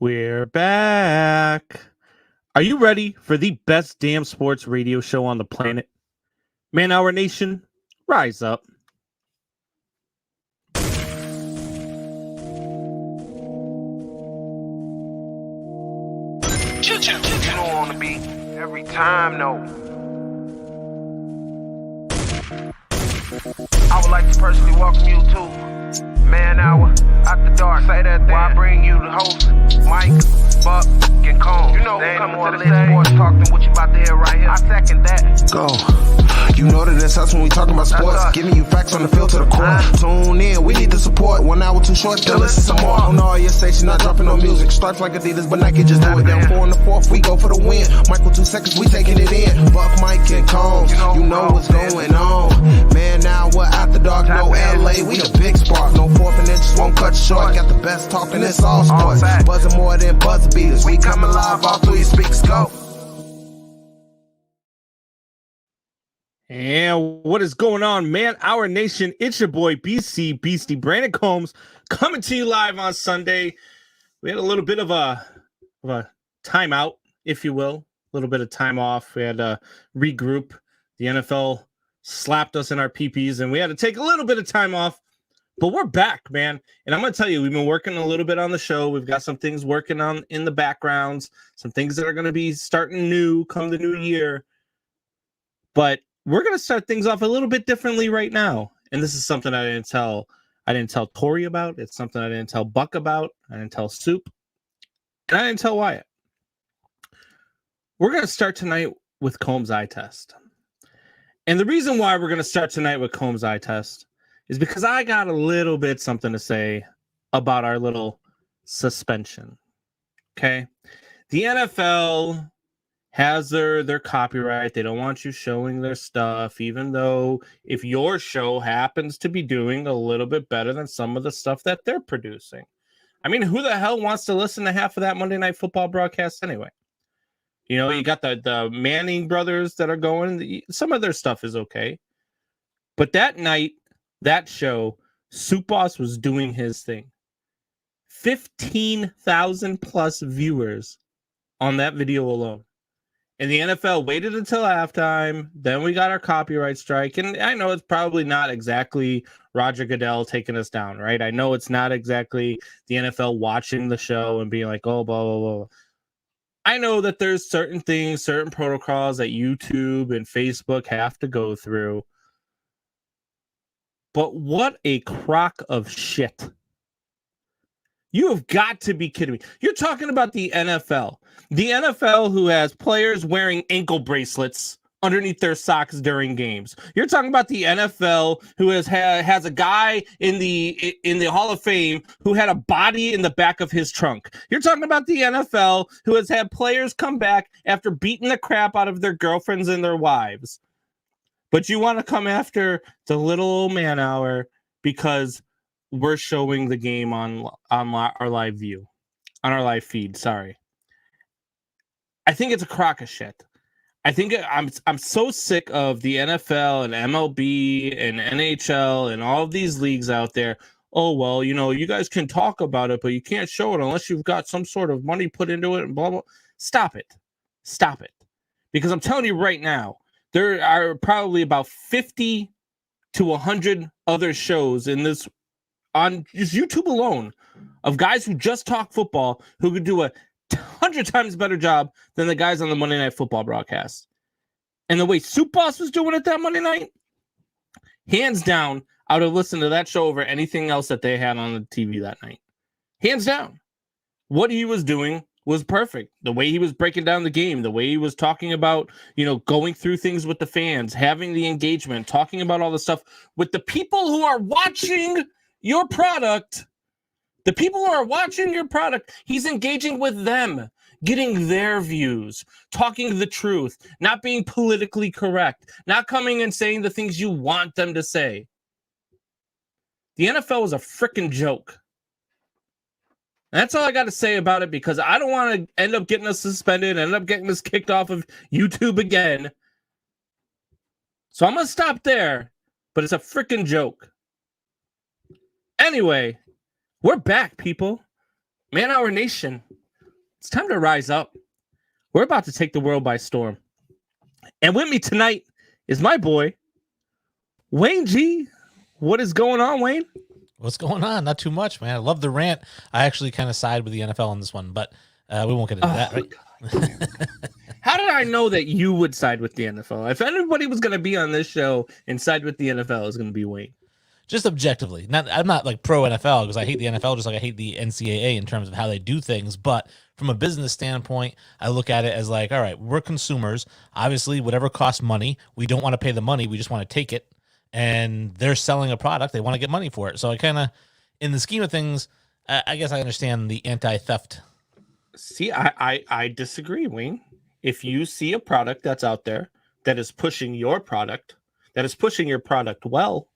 We're back. Are you ready for the best damn sports radio show on the planet? Man Hour Nation, rise up. You don't want to be every time, no. I would like to personally welcome you to Man Hour After Dark. Say that thing. While I bring you the host, Mike, Buck, and Cone. You know who's coming to the stage. Sports talk than what you about to hear right here. I second that. Go. You know that it's us when we talking about sports. Giving you facts on the field to the court. Tune in, we need the support. 1 hour too short, still listen some more. On all your stations, not dropping no music. Starts like Adidas, but Nike just do it. Down 4 in the 4th, we go for the win. Michael 2 seconds, we taking it in. Buck, Mike, and Combs, you know what's going on. Man, now we're after dark, no LA, we the big spark. No 4th and inches, won't cut you short. Got the best talking, it's all sports. Buzzing more than buzzer beaters. We coming live all through your speakers, go. And what is going on, Man Hour Nation? It's your boy BC Beastie Brandon Combs coming to you live on Sunday. We had a little bit of a timeout, if you will, a little bit of time off. We had to regroup. The NFL slapped us in our PPs, and we had to take a little bit of time off. But we're back, man. And I'm going to tell you, we've been working a little bit on the show. We've got some things working on in the backgrounds, some things that are going to be starting new come the new year. But we're going to start things off a little bit differently right now. And this is something I didn't tell Tori about. It's something I didn't tell Buck about. I didn't tell Soup. And I didn't tell Wyatt. We're going to start tonight with Combs eye test. And the reason why we're going to start tonight with Combs eye test is because I got a little bit something to say about our little suspension. Okay? The NFL has their copyright. They don't want you showing their stuff, even though if your show happens to be doing a little bit better than some of the stuff that they're producing. I mean, who the hell wants to listen to half of that Monday Night Football broadcast anyway? You know, you got the Manning brothers that are going. Some of their stuff is okay. But that night, that show, Soup Boss was doing his thing. 15,000 plus viewers on that video alone. And the NFL waited until halftime. Then we got our copyright strike. And I know it's probably not exactly Roger Goodell taking us down, right? I know it's not exactly the NFL watching the show and being like, oh, blah, blah, blah. I know that there's certain things, certain protocols that YouTube and Facebook have to go through. But what a crock of shit. You have got to be kidding me. You're talking about the NFL. The NFL who has players wearing ankle bracelets underneath their socks during games. You're talking about the NFL who has a guy in the Hall of Fame who had a body in the back of his trunk. You're talking about the NFL who has had players come back after beating the crap out of their girlfriends and their wives. But you want to come after the little old Man Hour because we're showing the game on our live view, on our live feed. Sorry. I think it's a crock of shit. I think I'm so sick of the NFL and MLB and NHL and all of these leagues out there. Oh, well, you know, you guys can talk about it, but you can't show it unless you've got some sort of money put into it and blah, blah. Stop it. Stop it. Because I'm telling you right now, there are probably about 50 to 100 other shows in this on just YouTube alone of guys who just talk football who could do 100 times better job than the guys on the Monday Night Football broadcast. And the way Soup Boss was doing it that Monday night, hands down, I would have listened to that show over anything else that they had on the TV that night. Hands down. What he was doing was perfect. The way he was breaking down the game, the way he was talking about, you know, going through things with the fans, having the engagement, talking about all the stuff with the people who are watching your product. The people who are watching your product, he's engaging with them, getting their views, talking the truth, not being politically correct, not coming and saying the things you want them to say. The NFL is a freaking joke. That's all I got to say about it because I don't want to end up getting us suspended, end up getting us kicked off of YouTube again. So I'm going to stop there, but it's a freaking joke. Anyway, we're back, people. Man Hour Nation. It's time to rise up. We're about to take the world by storm. And with me tonight is my boy, Wayne G. What is going on, Wayne? What's going on? Not too much, man. I love the rant. I actually kind of side with the NFL on this one, but we won't get into that, right? How did I know that you would side with the NFL? If anybody was going to be on this show and side with the NFL, it's going to be Wayne. Just objectively. I'm not like pro NFL because I hate the NFL just like I hate the NCAA in terms of how they do things. But from a business standpoint, I look at it as like, all right, we're consumers. Obviously, whatever costs money, we don't want to pay the money. We just want to take it. And they're selling a product. They want to get money for it. So I kind of, in the scheme of things, I guess I understand the anti-theft. See, I disagree, Wayne. If you see a product that's out there that is pushing your product, that is pushing your product well,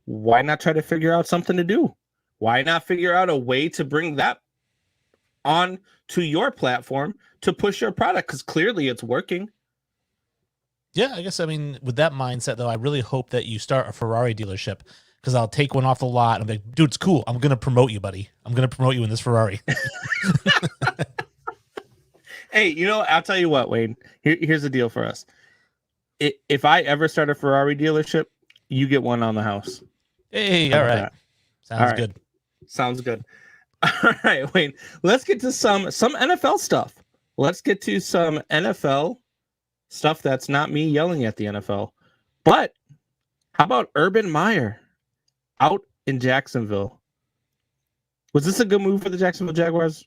why not try to figure out something to do? Why not figure out a way to bring that on to your platform to push your product? Because clearly it's working. Yeah, I guess, I mean, with that mindset, though, I really hope that you start a Ferrari dealership because I'll take one off the lot and I'm like, dude, it's cool. I'm going to promote you, buddy. I'm going to promote you in this Ferrari. Hey, I'll tell you what, Wayne. Here's the deal for us. If I ever start a Ferrari dealership, you get one on the house. Hey, all right. Sounds good. Sounds good. All right, Wayne. Let's get to some NFL stuff. Let's get to some NFL stuff that's not me yelling at the NFL. But how about Urban Meyer out in Jacksonville? Was this a good move for the Jacksonville Jaguars?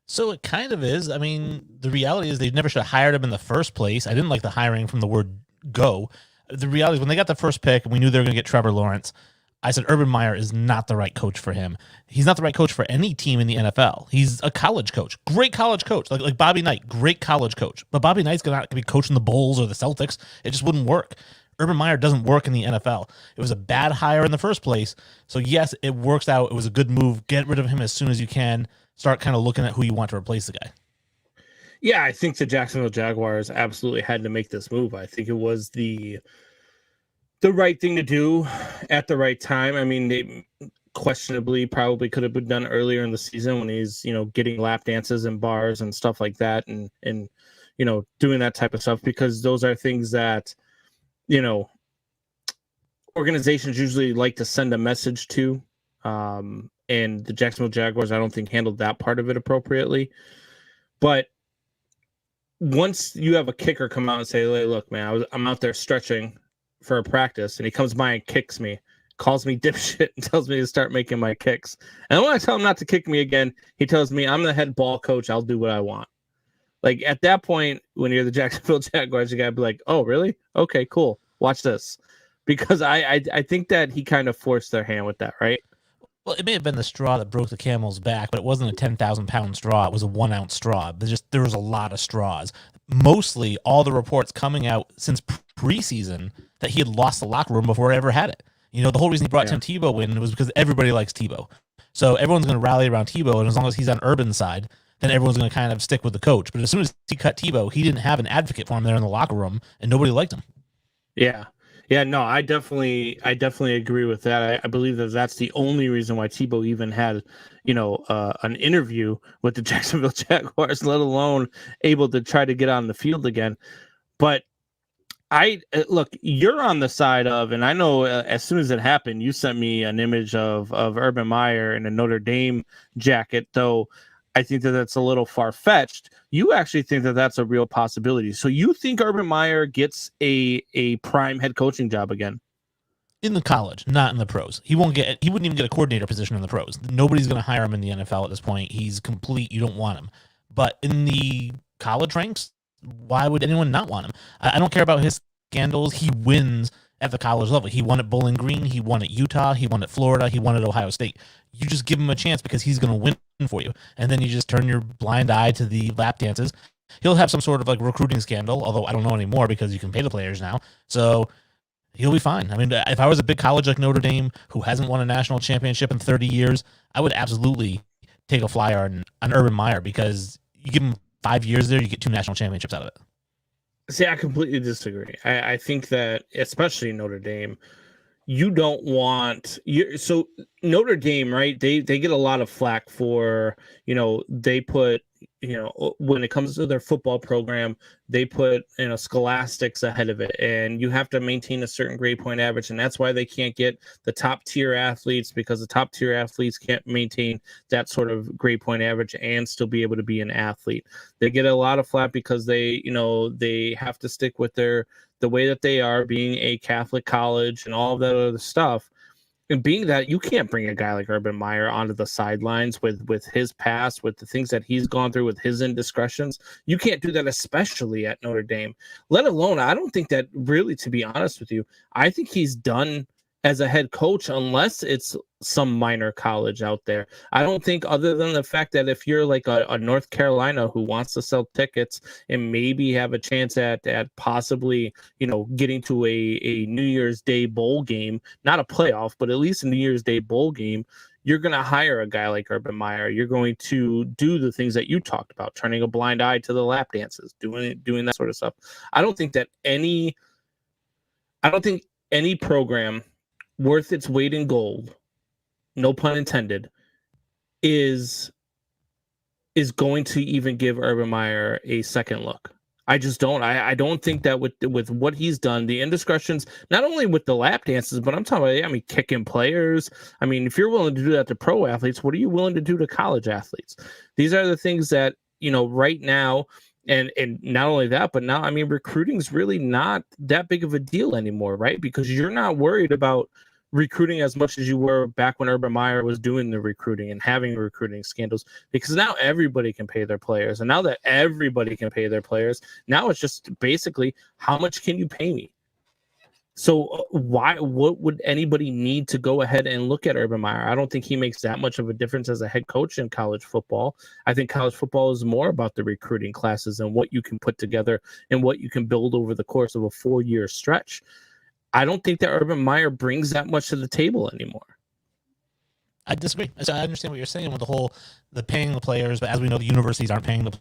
So it kind of is. I mean, the reality is they never should have hired him in the first place. I didn't like the hiring from the word go. The reality is when they got the first pick and we knew they were going to get Trevor Lawrence, I said Urban Meyer is not the right coach for him. He's not the right coach for any team in the NFL. He's a college coach, great college coach, like Bobby Knight, great college coach. But Bobby Knight's not going to be coaching the Bulls or the Celtics. It just wouldn't work. Urban Meyer doesn't work in the NFL. It was a bad hire in the first place. So yes, it works out. It was a good move. Get rid of him as soon as you can. Start kind of looking at who you want to replace the guy. Yeah, I think the Jacksonville Jaguars absolutely had to make this move. I think it was the right thing to do at the right time. I mean, they questionably probably could have been done earlier in the season when he's, getting lap dances and bars and stuff like that and doing that type of stuff, because those are things that, organizations usually like to send a message to. And the Jacksonville Jaguars, I don't think, handled that part of it appropriately. But once you have a kicker come out and say, hey, look, man, I'm out there stretching for a practice, and he comes by and kicks me, calls me dipshit, and tells me to start making my kicks. And when I tell him not to kick me again, he tells me, I'm the head ball coach. I'll do what I want. Like, at that point, when you're the Jacksonville Jaguars, you got to be like, oh, really? Okay, cool. Watch this. Because I think that he kind of forced their hand with that, right? Well, it may have been the straw that broke the camel's back, but it wasn't a 10,000-pound straw. It was a 1-ounce straw. There was a lot of straws. Mostly all the reports coming out since preseason that he had lost the locker room before he ever had it. The whole reason he brought Tim Tebow in was because everybody likes Tebow. So everyone's going to rally around Tebow, and as long as he's on Urban's side, then everyone's going to kind of stick with the coach. But as soon as he cut Tebow, he didn't have an advocate for him there in the locker room, and nobody liked him. Yeah. Yeah, no, I definitely agree with that. I believe that that's the only reason why Tebow even had, an interview with the Jacksonville Jaguars, let alone able to try to get on the field again. But look, you're on the side of, and I know as soon as it happened, you sent me an image of Urban Meyer in a Notre Dame jacket, though I think that that's a little far-fetched. You actually think that that's a real possibility. So you think Urban Meyer gets a prime head coaching job again? In the college, not in the pros. He wouldn't even get a coordinator position in the pros. Nobody's going to hire him in the NFL at this point. He's complete. You don't want him. But in the college ranks, why would anyone not want him? I don't care about his scandals. He wins at the college level. He won at Bowling Green. He won at Utah. He won at Florida. He won at Ohio State. You just give him a chance because he's going to win for you. And then you just turn your blind eye to the lap dances. He'll have some sort of like recruiting scandal, although I don't know anymore because you can pay the players now. So he'll be fine. I mean, if I was a big college like Notre Dame who hasn't won a national championship in 30 years, I would absolutely take a flyer on Urban Meyer because you give him 5 years there, you get 2 national championships out of it. See, I completely disagree. I think that, especially Notre Dame, you don't want you. So Notre Dame, right? They get a lot of flack for, they put, when it comes to their football program, they put, scholastics ahead of it, and you have to maintain a certain grade point average, and that's why they can't get the top tier athletes, because the top tier athletes can't maintain that sort of grade point average and still be able to be an athlete. They get a lot of flack because they have to stick with the way that they are, being a Catholic college and all of that other stuff. And being that you can't bring a guy like Urban Meyer onto the sidelines with his past, with the things that he's gone through, with his indiscretions. You can't do that, especially at Notre Dame, let alone, I don't think that really, to be honest with you, I think he's done as a head coach, unless it's some minor college out there. I don't think, other than the fact that if you're like a North Carolina who wants to sell tickets and maybe have a chance at possibly, getting to a New Year's Day bowl game, not a playoff, but at least a New Year's Day bowl game, you're going to hire a guy like Urban Meyer. You're going to do the things that you talked about, turning a blind eye to the lap dances, doing that sort of stuff. I don't think any program worth its weight in gold, no pun intended, is going to even give Urban Meyer a second look. I just don't. I don't think that with what he's done, the indiscretions, not only with the lap dances, but I'm talking about, kicking players. I mean, if you're willing to do that to pro athletes, what are you willing to do to college athletes? These are the things that, right now, and not only that, but now, recruiting is really not that big of a deal anymore, right? Because you're not worried about recruiting as much as you were back when Urban Meyer was doing the recruiting and having recruiting scandals, because now everybody can pay their players. And now that everybody can pay their players, now it's just basically, how much can you pay me? So what would anybody need to go ahead and look at Urban Meyer? I don't think he makes that much of a difference as a head coach in college football. I think college football is more about the recruiting classes and what you can put together and what you can build over the course of a 4-year stretch. I don't think that Urban Meyer brings that much to the table anymore. I disagree. So I understand what you're saying with the paying the players, but as we know, the universities aren't paying the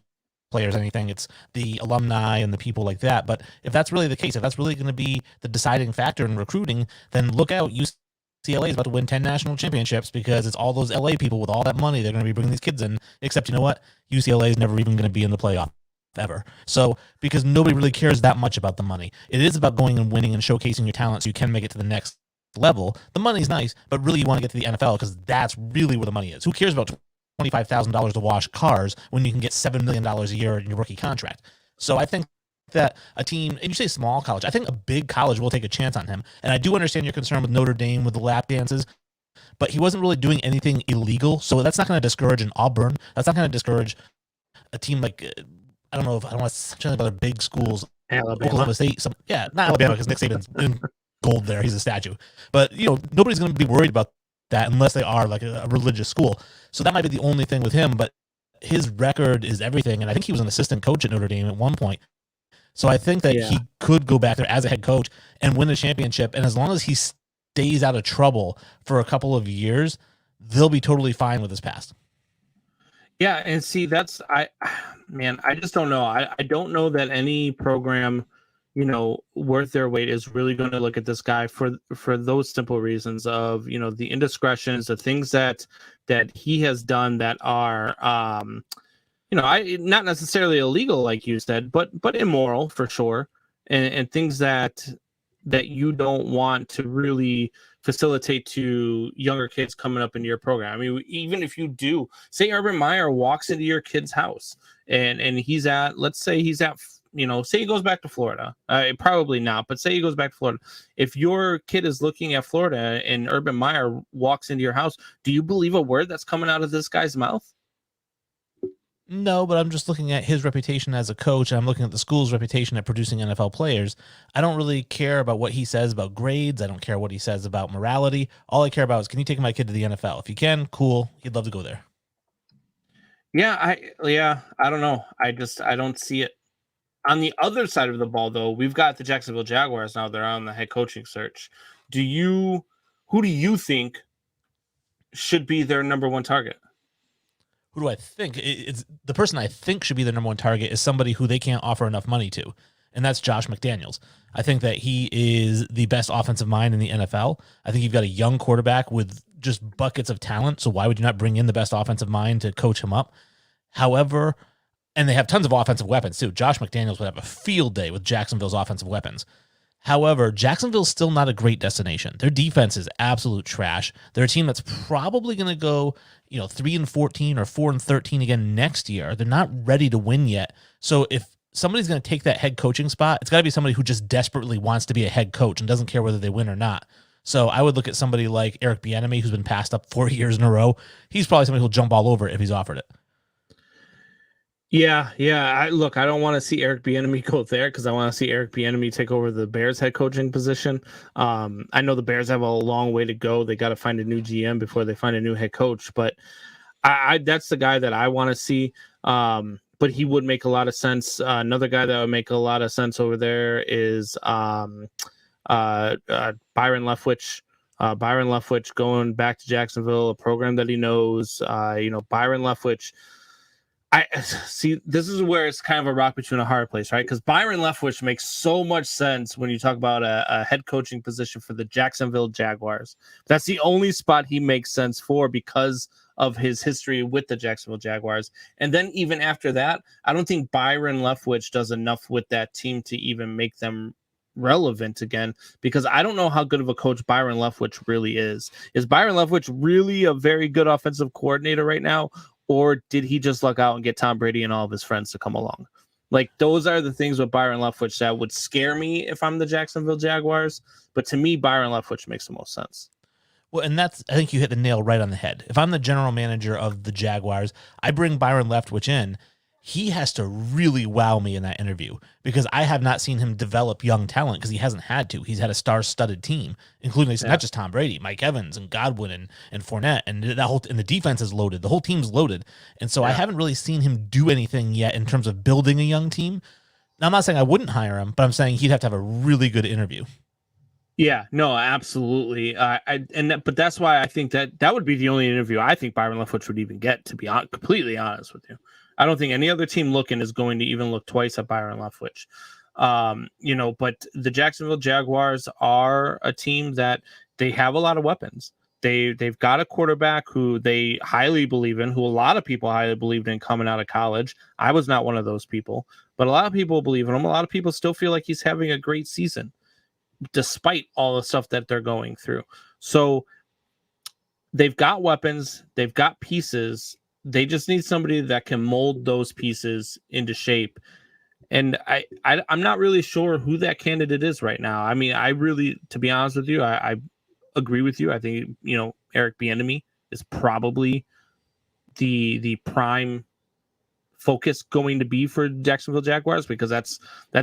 players anything. It's the alumni and the people like that. But if that's really the case, if that's really going to be the deciding factor in recruiting, then look out. UCLA is about to win 10 national championships because it's all those LA people with all that money. They're going to be bringing these kids in, except you know what? UCLA is never even going to be in the playoff ever. So because nobody really cares that much about the money. It is about going and winning and showcasing your talent so you can make it to the next level. The money's nice, but really you want to get to the NFL because that's really where the money is. Who cares about $25,000 to wash cars when you can get $7 million a year in your rookie contract? So I think that a team, and you say small college, I think a big college will take a chance on him. And I do understand your concern with Notre Dame with the lap dances, but he wasn't really doing anything illegal. So that's not going to discourage an Auburn. That's not going to discourage a team like, I don't want to say other big schools, Alabama. Oklahoma State. Not Alabama because Nick Saban's in gold there. He's a statue. But, nobody's going to be worried about that unless they are like a religious school. So that might be the only thing with him. But his record is everything. And I think he was an assistant coach at Notre Dame at one point. So I think that he could go back there as a head coach and win a championship. And as long as he stays out of trouble for a couple of years, they'll be totally fine with his past. Yeah, and see, I just don't know. I don't know that any program, worth their weight is really going to look at this guy for those simple reasons of, the indiscretions, the things that he has done that are, not necessarily illegal, like you said, but immoral for sure, and things that you don't want to really facilitate to younger kids coming up into your program. Even if you do, say Urban Meyer walks into your kid's house and he's at, let's say he's at, say he goes back to Florida, probably not, but say he goes back to Florida. If your kid is looking at Florida and Urban Meyer walks into your house, do you believe a word that's coming out of this guy's mouth? No, but I'm just looking at his reputation as a coach. I'm looking at the school's reputation at producing NFL players. I don't really care about what he says about grades. I don't care what he says about morality. All I care about is, can you take my kid to the NFL? If you can, cool. He'd love to go there. Yeah, I don't know. I don't see it. On the other side of the ball, though, we've got the Jacksonville Jaguars now. They're on the head coaching search. Who do you think should be their number one target? Who do I think? It's the person I think should be the number one target is somebody who they can't offer enough money to. and that's Josh McDaniels. I think that he is the best offensive mind in the NFL. I think you've got a young quarterback with just buckets of talent, so why would you not bring in the best offensive mind to coach him up? However, and they have tons of offensive weapons too. Josh McDaniels would have a field day with Jacksonville's offensive weapons. However, Jacksonville's still not a great destination. Their defense is absolute trash. They're a team that's probably going to go, 3-14 or 4-13 again next year. They're not ready to win yet. So if somebody's going to take that head coaching spot, it's got to be somebody who just desperately wants to be a head coach and doesn't care whether they win or not. So I would look at somebody like Eric Bieniemy, who's been passed up 4 years in a row. He's probably somebody who'll jump all over it if he's offered it. Yeah. I don't want to see Eric Bieniemy go there because I want to see Eric Bieniemy take over the Bears head coaching position. I know the Bears have a long way to go. They got to find a new GM before they find a new head coach, but I that's the guy that I want to see. But he would make a lot of sense. Another guy that would make a lot of sense over there is Byron Leftwich. Byron Leftwich going back to Jacksonville, a program that he knows. Byron Leftwich. I see. This is where it's kind of a rock between a hard place, right? Because Byron Leftwich makes so much sense when you talk about a head coaching position for the Jacksonville Jaguars. That's the only spot he makes sense for because of his history with the Jacksonville Jaguars. And then even after that, I don't think Byron Leftwich does enough with that team to even make them relevant again, because I don't know how good of a coach Byron Leftwich really is. Is Byron Leftwich really a very good offensive coordinator right now? Or did he just luck out and get Tom Brady and all of his friends to come along? Like, those are the things with Byron Leftwich that would scare me if I'm the Jacksonville Jaguars. But to me, Byron Leftwich makes the most sense. Well, and I think you hit the nail right on the head. If I'm the general manager of the Jaguars, I bring Byron Leftwich in. He has to really wow me in that interview because I have not seen him develop young talent because he hasn't had to. He's had a star-studded team, including not just Tom Brady, Mike Evans and Godwin and Fournette, and the defense is loaded. The whole team's loaded, and so I haven't really seen him do anything yet in terms of building a young team. Now, I'm not saying I wouldn't hire him, but I'm saying he'd have to have a really good interview. Yeah, no, absolutely. But that's why I think that would be the only interview I think Byron Leftwich would even get, to be completely honest with you. I don't think any other team looking is going to even look twice at Byron Leftwich. But the Jacksonville Jaguars are a team that they have a lot of weapons. They've got a quarterback who they highly believe in, who a lot of people highly believed in coming out of college. I was not one of those people, but a lot of people believe in him. A lot of people still feel like he's having a great season, despite all the stuff that they're going through. So they've got weapons, they've got pieces. They just need somebody that can mold those pieces into shape. And I'm not really sure who that candidate is right now. I mean, to be honest with you, I agree with you. I think, Eric Bieniemy is probably the prime focus going to be for Jacksonville Jaguars, because that's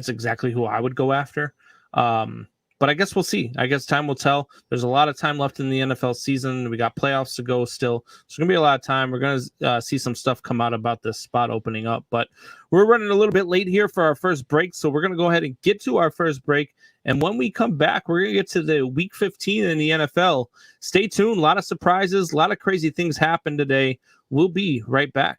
exactly who I would go after. But I guess we'll see. I guess time will tell. There's a lot of time left in the NFL season. We got playoffs to go still. So it's going to be a lot of time. We're going to see some stuff come out about this spot opening up. But we're running a little bit late here for our first break. So we're going to go ahead and get to our first break. And when we come back, we're going to get to the Week 15 in the NFL. Stay tuned. A lot of surprises. A lot of crazy things happened today. We'll be right back.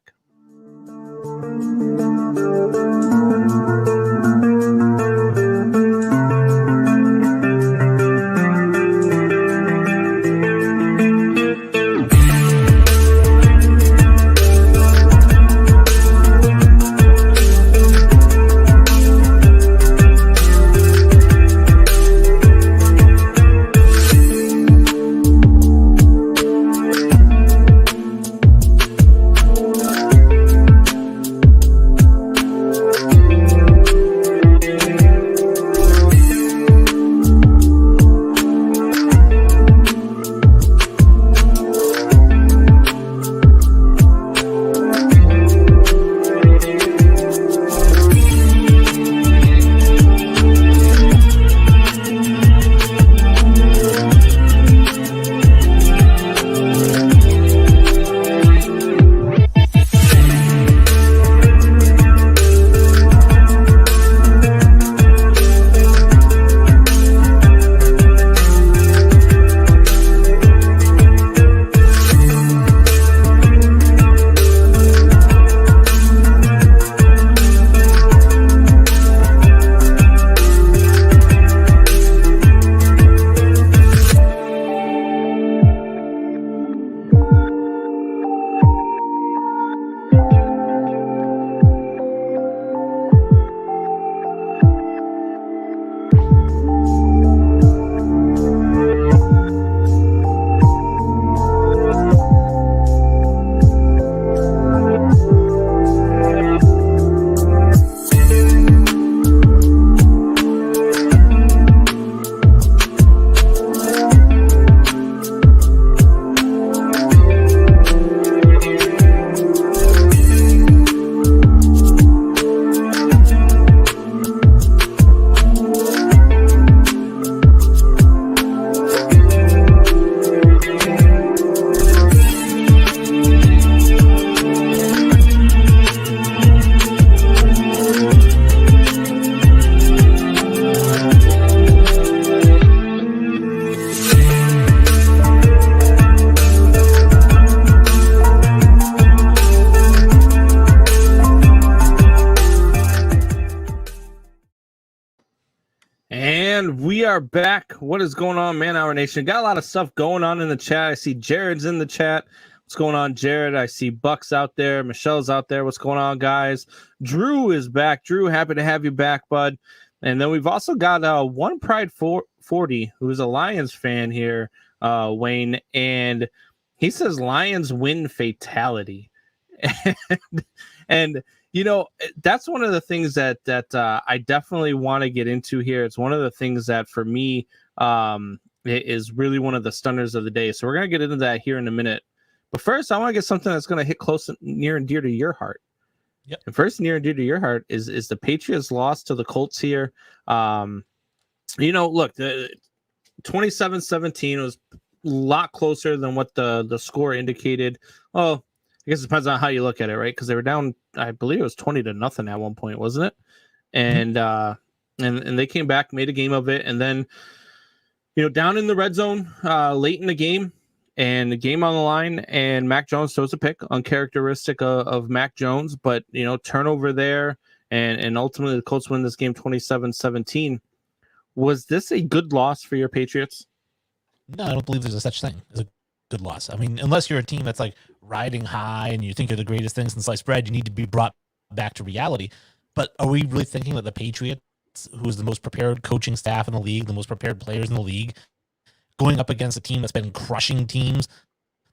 And we are back. What is going on, Man Hour Nation? Got a lot of stuff going on in the chat. I see Jared's in the chat. What's going on, Jared? I see Buck's out there. Michelle's out there. What's going on, guys? Drew is back. Drew, happy to have you back, bud. And then we've also got One Pride 40, who's a Lions fan here, Wayne. And he says Lions win fatality. and you know, that's one of the things that I definitely want to get into here. It's one of the things that for me is really one of the stunners of the day. So we're going to get into that here in a minute. But first, I want to get something that's going to hit close, near and dear to your heart. Yep. And first, near and dear to your heart is the Patriots' loss to the Colts here. You know, look, the 27-17 was a lot closer than what the score indicated. Oh, I guess it depends on how you look at it, right? Because they were down, I believe it was 20-0 at one point, wasn't it? And and they came back, made a game of it, and then, you know, down in the red zone late in the game, and the game on the line, and Mac Jones throws a pick, uncharacteristic of Mac Jones, but, you know, turnover there, and ultimately the Colts win this game 27-17. Was this a good loss for your Patriots? No, I don't believe there's a such thing as a good loss. I mean, unless you're a team that's like riding high and you think you're the greatest thing since sliced bread, you need to be brought back to reality. But are we really thinking that the Patriots, who is the most prepared coaching staff in the league, the most prepared players in the league, going up against a team that's been crushing teams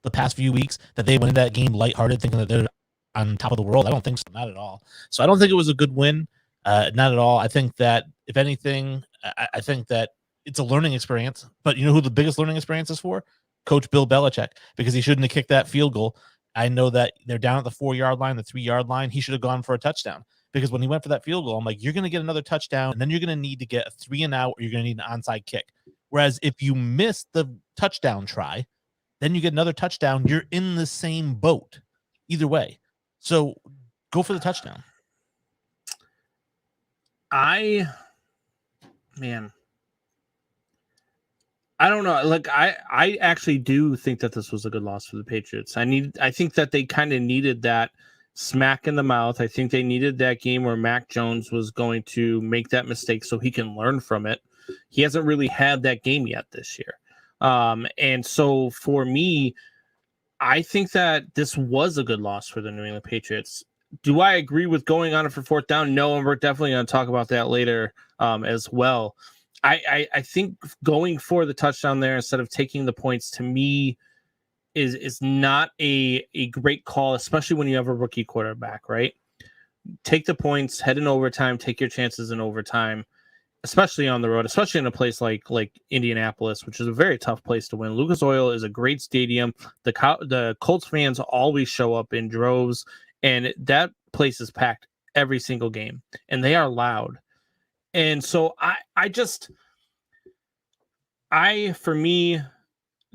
the past few weeks, that they went into that game lighthearted thinking that they're on top of the world? I don't think so. Not at all. So I don't think it was a good win. Not at all. I think that, if anything, I think that it's a learning experience. But you know who the biggest learning experience is for? Coach Bill Belichick, because he shouldn't have kicked that field goal. I know that they're down at the 4-yard line, the 3-yard line. He should have gone for a touchdown, because when he went for that field goal, I'm like, you're going to get another touchdown, and then you're going to need to get a 3-and-out, or you're going to need an onside kick. Whereas if you miss the touchdown try, then you get another touchdown. You're in the same boat either way. So go for the touchdown. I don't know. Like, I actually do think that this was a good loss for the Patriots. I think that they kind of needed that smack in the mouth. I think they needed that game where Mac Jones was going to make that mistake so he can learn from it. He hasn't really had that game yet this year. And so for me, I think that this was a good loss for the New England Patriots. Do I agree with going on it for fourth down? No, and we're definitely going to talk about that later as well. I think going for the touchdown there instead of taking the points, to me, is not a great call, especially when you have a rookie quarterback, right? Take the points, head in overtime, take your chances in overtime, especially on the road, especially in a place like Indianapolis, which is a very tough place to win. Lucas Oil is a great stadium. The Colts fans always show up in droves, and that place is packed every single game, and they are loud. And so for me,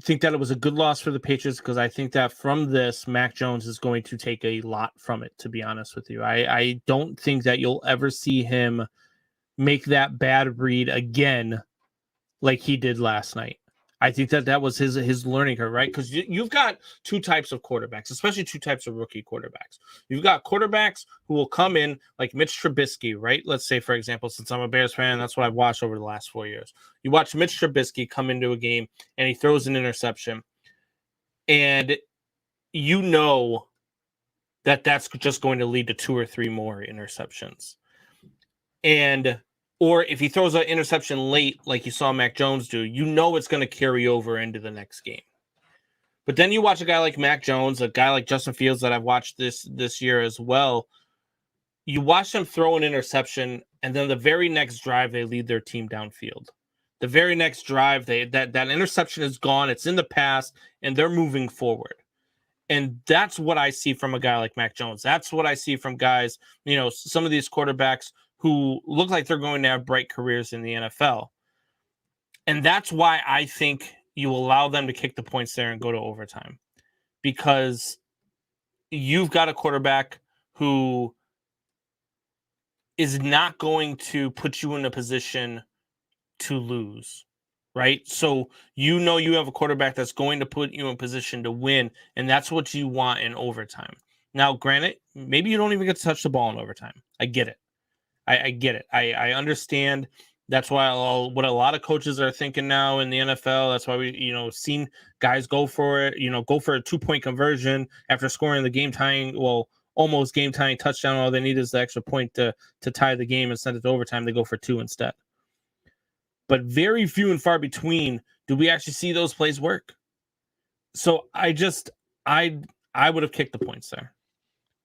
think that it was a good loss for the Patriots, because I think that from this, Mac Jones is going to take a lot from it, to be honest with you. I don't think that you'll ever see him make that bad read again like he did last night. I think that was his learning curve, right? Because you've got two types of quarterbacks, especially two types of rookie quarterbacks. You've got quarterbacks who will come in like Mitch Trubisky, right? Let's say, for example, since I'm a Bears fan, that's what I've watched over the last 4 years. You watch Mitch Trubisky come into a game and he throws an interception, and you know that that's just going to lead to 2 or 3 more interceptions. Or if he throws an interception late, like you saw Mac Jones do, you know it's going to carry over into the next game. But then you watch a guy like Mac Jones, a guy like Justin Fields that I've watched this year as well. You watch them throw an interception, and then the very next drive, they lead their team downfield. The very next drive, that interception is gone. It's in the past, and they're moving forward. And that's what I see from a guy like Mac Jones. That's what I see from guys, you know, some of these quarterbacks who look like they're going to have bright careers in the NFL. And that's why I think you allow them to kick the points there and go to overtime. Because you've got a quarterback who is not going to put you in a position to lose, right? So you know you have a quarterback that's going to put you in position to win, and that's what you want in overtime. Now, granted, maybe you don't even get to touch the ball in overtime. I get it. I get it. I understand That's why what a lot of coaches are thinking now in the NFL. That's why we, seen guys go for it, go for a 2-point conversion after scoring the game tying, almost game tying touchdown. All they need is the extra point to tie the game and send it to overtime. They go for 2 instead. But very few and far between do we actually see those plays work. So I would have kicked the points there.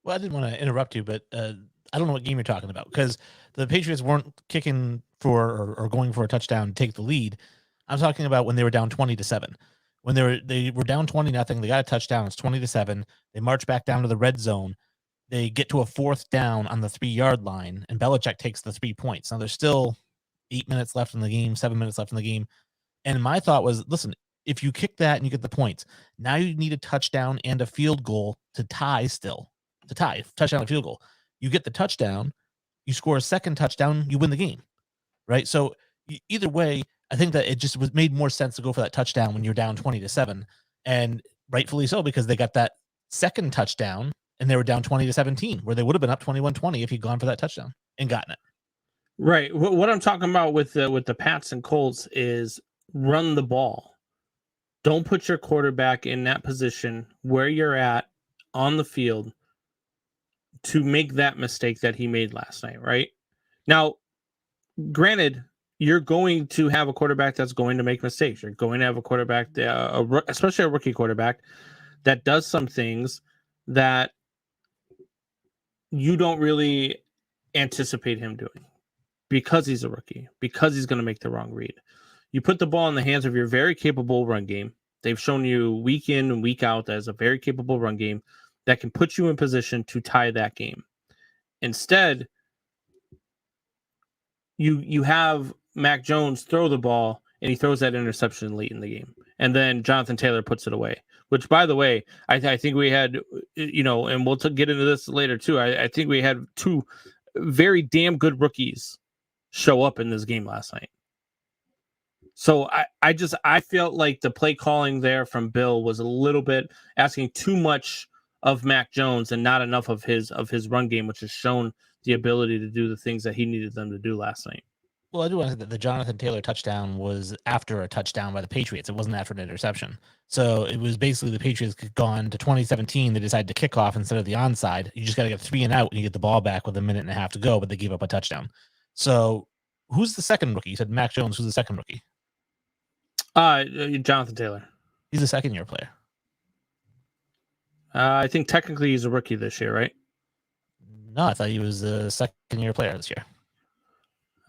Well, I didn't want to interrupt you, but I don't know what game you're talking about, because the Patriots weren't kicking for or going for a touchdown to take the lead. I'm talking about when they were down 20-7. When they were down 20-0, they got a touchdown. It's 20-7. They march back down to the red zone. They get to a 4th down on the 3-yard line, and Belichick takes the 3 points. Now there's still 8 minutes left in the game, 7 minutes left in the game. And my thought was, listen, if you kick that and you get the points, now you need a touchdown and a field goal to tie still. To tie, touchdown and field goal. You get the touchdown, you score a second touchdown, you win the game, right? So either way, I think that it just made more sense to go for that touchdown when you're down 20-7, and rightfully so, because they got that second touchdown and they were down 20-17, where they would have been up 21-20 if he'd gone for that touchdown and gotten it. Right. What I'm talking about with the Pats and Colts is run the ball. Don't put your quarterback in that position where you're at on the field to make that mistake that he made last night, right? Now, granted, you're going to have a quarterback that's going to make mistakes. You're going to have a quarterback, especially a rookie quarterback, that does some things that you don't really anticipate him doing because he's a rookie, because he's going to make the wrong read. You put the ball in the hands of your very capable run game. They've shown you week in and week out as a very capable run game that can put you in position to tie that game. Instead, you have Mac Jones throw the ball, and he throws that interception late in the game. And then Jonathan Taylor puts it away, which, by the way, I think we had, and we'll get into this later too. I think we had 2 very damn good rookies show up in this game last night. So I felt like the play calling there from Bill was a little bit asking too much of Mac Jones and not enough of his run game, which has shown the ability to do the things that he needed them to do last night. Well, I do want to say that the Jonathan Taylor touchdown was after a touchdown by the Patriots. It wasn't after an interception. So it was basically the Patriots gone to 2017. They decided to kick off instead of the onside. You just got to get 3 and out and you get the ball back with a minute and a half to go, but they gave up a touchdown. So who's the second rookie? You said Mac Jones. Who's the second rookie? Jonathan Taylor. He's a second-year player. I think technically he's a rookie this year, right? No, I thought he was a second-year player this year.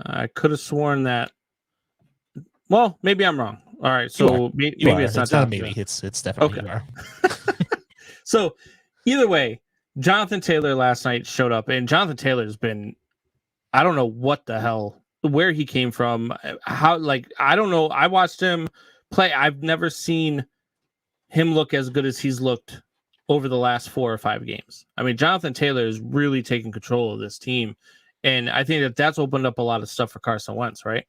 I could have sworn that. Well, maybe I'm wrong. All right, so maybe it's not a maybe. It's definitely okay. You are. So either way, Jonathan Taylor last night showed up, and Jonathan Taylor's been, I don't know what the hell, where he came from, how, I don't know. I watched him play. I've never seen him look as good as he's looked over the last 4 or 5 games. I mean, Jonathan Taylor is really taking control of this team. And I think that's opened up a lot of stuff for Carson Wentz, right?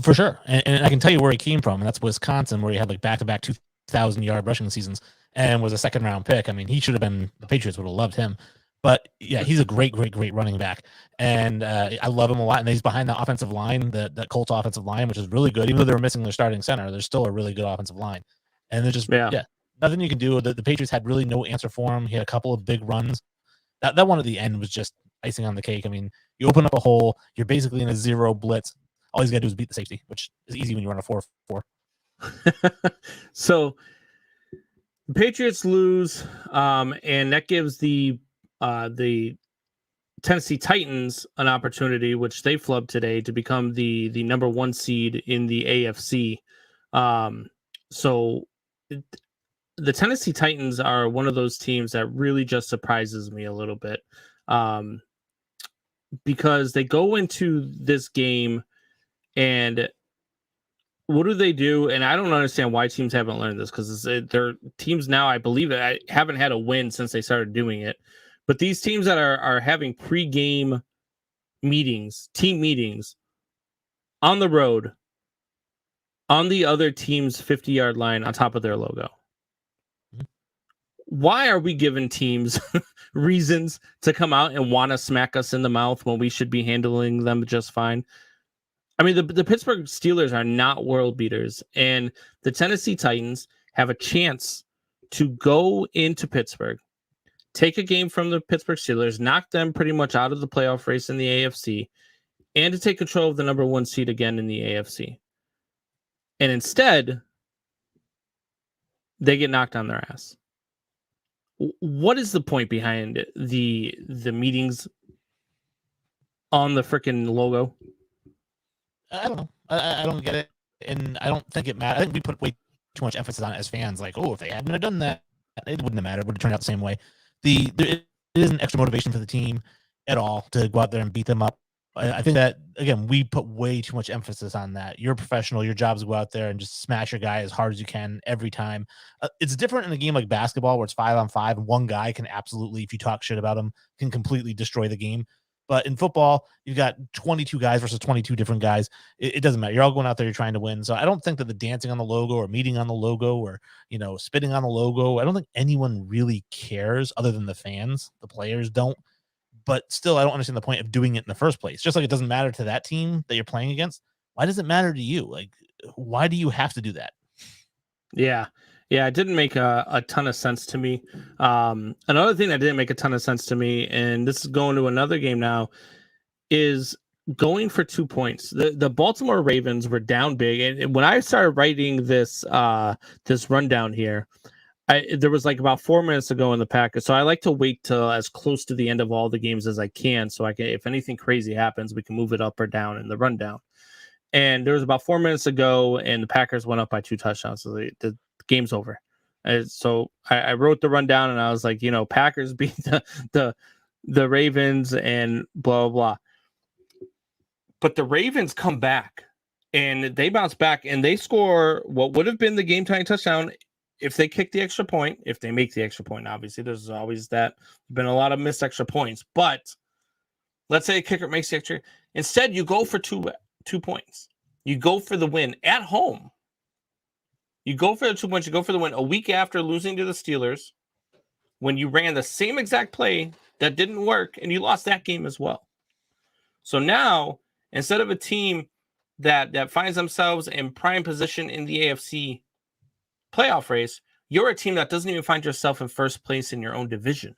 For sure. And I can tell you where he came from. And that's Wisconsin, where he had back-to-back 2,000-yard rushing seasons and was a second-round pick. I mean, he should have been, the Patriots would have loved him. But, yeah, he's a great running back. And I love him a lot. And he's behind the offensive line, the Colts offensive line, which is really good. Even though they were missing their starting center, there's still a really good offensive line. And there's just, nothing you can do. The Patriots had really no answer for him. He had a couple of big runs. That one at the end was just icing on the cake. I mean, you open up a hole, you're basically in a 0 blitz. All he's got to do is beat the safety, which is easy when you run a 4-4. So the Patriots lose, and that gives the Tennessee Titans an opportunity, which they flubbed today, to become the number 1 seed in the AFC. So the Tennessee Titans are one of those teams that really just surprises me a little bit, because they go into this game and what do they do? And I don't understand why teams haven't learned this, because their teams now, I believe, haven't had a win since they started doing it. But these teams that are having pre-game meetings, team meetings on the road, on the other team's 50-yard line on top of their logo. Why are we giving teams reasons to come out and want to smack us in the mouth when we should be handling them just fine? I mean, the Pittsburgh Steelers are not world beaters, and the Tennessee Titans have a chance to go into Pittsburgh, take a game from the Pittsburgh Steelers, knock them pretty much out of the playoff race in the AFC, and to take control of the number 1 seed again in the AFC. And instead, they get knocked on their ass. What is the point behind the meetings on the freaking logo? I don't know. I don't get it, and I don't think it matters. I think we put way too much emphasis on it as fans. Like, oh, if they hadn't have done that, it wouldn't have mattered. It would have turned out the same way. It isn't extra motivation for the team at all to go out there and beat them up. I think that, again, we put way too much emphasis on that. You're a professional. Your job is to go out there and just smash your guy as hard as you can every time. It's different in a game like basketball where it's 5-on-5 and one guy can absolutely, if you talk shit about him, can completely destroy the game. But in football, you've got 22 guys versus 22 different guys. It doesn't matter. You're all going out there. You're trying to win. So I don't think that the dancing on the logo or meeting on the logo or, spitting on the logo, I don't think anyone really cares other than the fans. The players don't. But still, I don't understand the point of doing it in the first place. Just like it doesn't matter to that team that you're playing against. Why does it matter to you? Like, why do you have to do that? Yeah. Yeah, it didn't make a ton of sense to me. Another thing that didn't make a ton of sense to me, and this is going to another game now, is going for 2 points. The Baltimore Ravens were down big, and when I started writing this this rundown here, there was like about 4 minutes to go in the package. So I like to wait till as close to the end of all the games as I can, so I can, if anything crazy happens, we can move it up or down in the rundown. And there was about 4 minutes to go, and the Packers went up by 2 touchdowns. So the game's over. So I wrote the rundown, and I was like, Packers beat the Ravens and blah, blah, blah. But the Ravens come back, and they bounce back, and they score what would have been the game-tying touchdown if they kick the extra point, if they make the extra point. Obviously, there's always that. Been a lot of missed extra points. But let's say a kicker makes the extra. Instead, you go for 2 points. You go for the win at home. You go for the 2 points. You go for the win a week after losing to the Steelers when you ran the same exact play that didn't work, and you lost that game as well. So now, instead of a team that finds themselves in prime position in the AFC playoff race, you're a team that doesn't even find yourself in first place in your own division.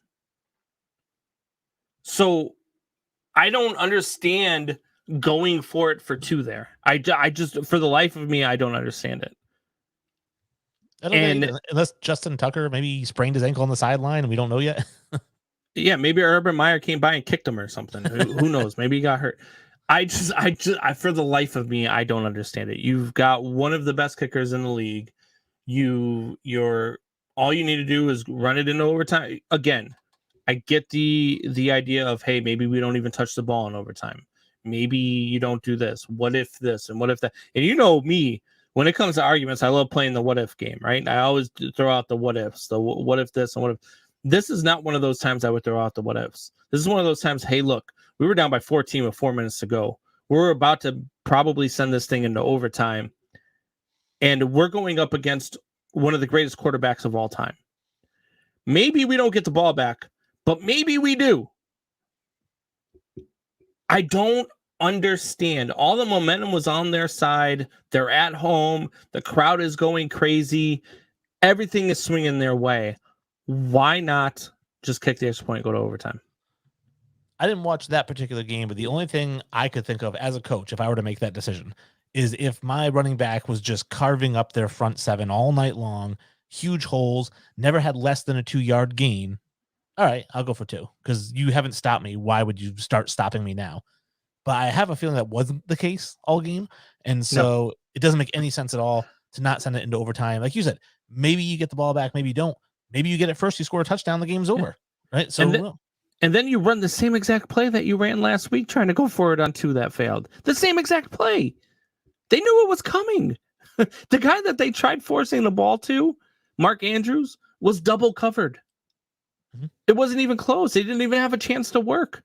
So I don't understand going for it for 2 there. I just, for the life of me, I don't understand it. Unless Justin Tucker maybe sprained his ankle on the sideline and we don't know yet. Yeah, maybe Urban Meyer came by and kicked him or something. Who knows? Maybe he got hurt. I for the life of me, I don't understand it. You've got one of the best kickers in the league. You're all you need to do is run it into overtime. Again, I get the idea of, hey, maybe we don't even touch the ball in overtime. Maybe you don't do this. What if this and what if that? And you know me, when it comes to arguments, I love playing the what if game, right? I always throw out the what ifs, the what if this and what if. This is not one of those times I would throw out the what ifs. This is one of those times, hey, look, we were down by 14 with 4 minutes to go. We're about to probably send this thing into overtime. And we're going up against one of the greatest quarterbacks of all time. Maybe we don't get the ball back, but maybe we do. I don't understand. All the momentum was on their side. They're at home. The crowd is going crazy. Everything is swinging their way. Why not just kick the extra point and go to overtime? I didn't watch that particular game, but the only thing I could think of as a coach, if I were to make that decision, is if my running back was just carving up their front 7 all night long, huge holes, never had less than a 2-yard gain. All right, I'll go for 2 because you haven't stopped me. Why would you start stopping me now? But I have a feeling that wasn't the case all game. And so It doesn't make any sense at all to not send it into overtime. Like you said, maybe you get the ball back, maybe you don't. Maybe you get it first, you score a touchdown, the game's over. Right? So and then you run the same exact play that you ran last week trying to go for it on 2 that failed. The same exact play. They knew it was coming. The guy that they tried forcing the ball to, Mark Andrews, was double covered. Mm-hmm. It wasn't even close. They didn't even have a chance to work.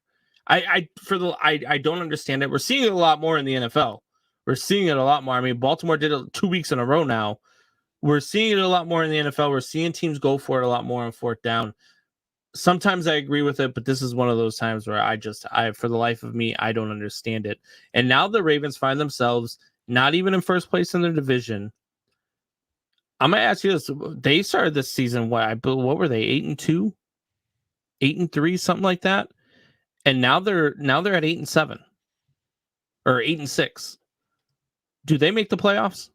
I don't understand it. We're seeing it a lot more in the NFL. We're seeing it a lot more. I mean, Baltimore did it 2 weeks in a row now. We're seeing it a lot more in the NFL. We're seeing teams go for it a lot more on 4th down. sometimes I agree with it, but this is one of those times where I for the life of me, I don't understand it. And now the Ravens find themselves not even in first place in their division. I'm gonna ask you this: they started this season what were they 8-2, 8-3, something like that, and now they're at 8-7 or 8-6. Do they make the playoffs?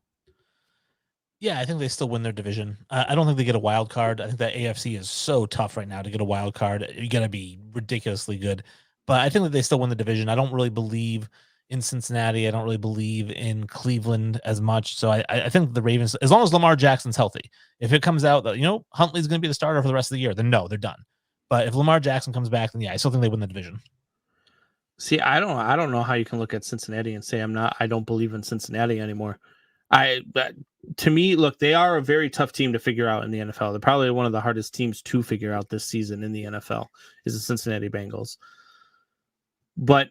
Yeah, I think they still win their division. I don't think they get a wild card. I think that AFC is so tough right now to get a wild card. You got to be ridiculously good. But I think that they still win the division. I don't really believe in Cincinnati. I don't really believe in Cleveland as much. So I think the Ravens, as long as Lamar Jackson's healthy, if it comes out that, Huntley's going to be the starter for the rest of the year, then no, they're done. But if Lamar Jackson comes back, then yeah, I still think they win the division. See, I don't know how you can look at Cincinnati and say I don't believe in Cincinnati anymore. To me, look, they are a very tough team to figure out in the NFL. They're probably one of the hardest teams to figure out this season in the NFL is the Cincinnati Bengals. But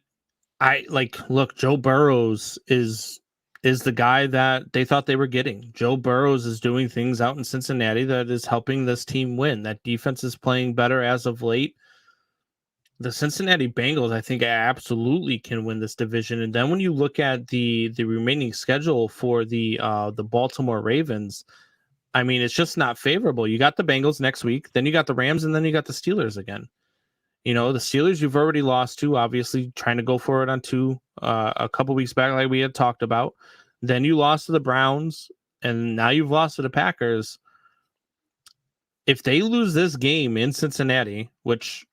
look, Joe Burrows is the guy that they thought they were getting. Joe Burrows is doing things out in Cincinnati that is helping this team win. That defense is playing better as of late. The Cincinnati Bengals, I think, absolutely can win this division. And then when you look at the remaining schedule for the Baltimore Ravens, I mean, it's just not favorable. You got the Bengals next week, then you got the Rams, and then you got the Steelers again. The Steelers you've already lost to, obviously trying to go for it on two a couple weeks back, like we had talked about. Then you lost to the Browns, and now you've lost to the Packers. If they lose this game in Cincinnati, which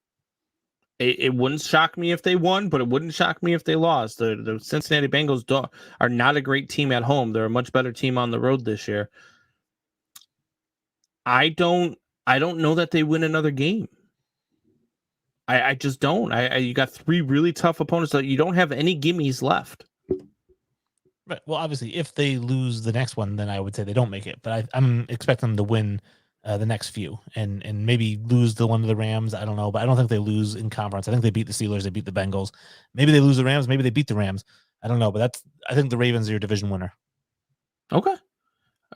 it wouldn't shock me if they won, but it wouldn't shock me if they lost. The Cincinnati Bengals are not a great team at home. They're a much better team on the road this year. I don't know that they win another game. I just don't. You got three really tough opponents. So you don't have any gimmies left. Right. Well, obviously, if they lose the next one, then I would say they don't make it. But I'm expecting them to win the next few and maybe lose the one to the Rams. I don't know, but I don't think they lose in conference. I think they beat the Steelers. They beat the Bengals. Maybe they lose the Rams. Maybe they beat the Rams. I don't know, but I think the Ravens are your division winner. Okay.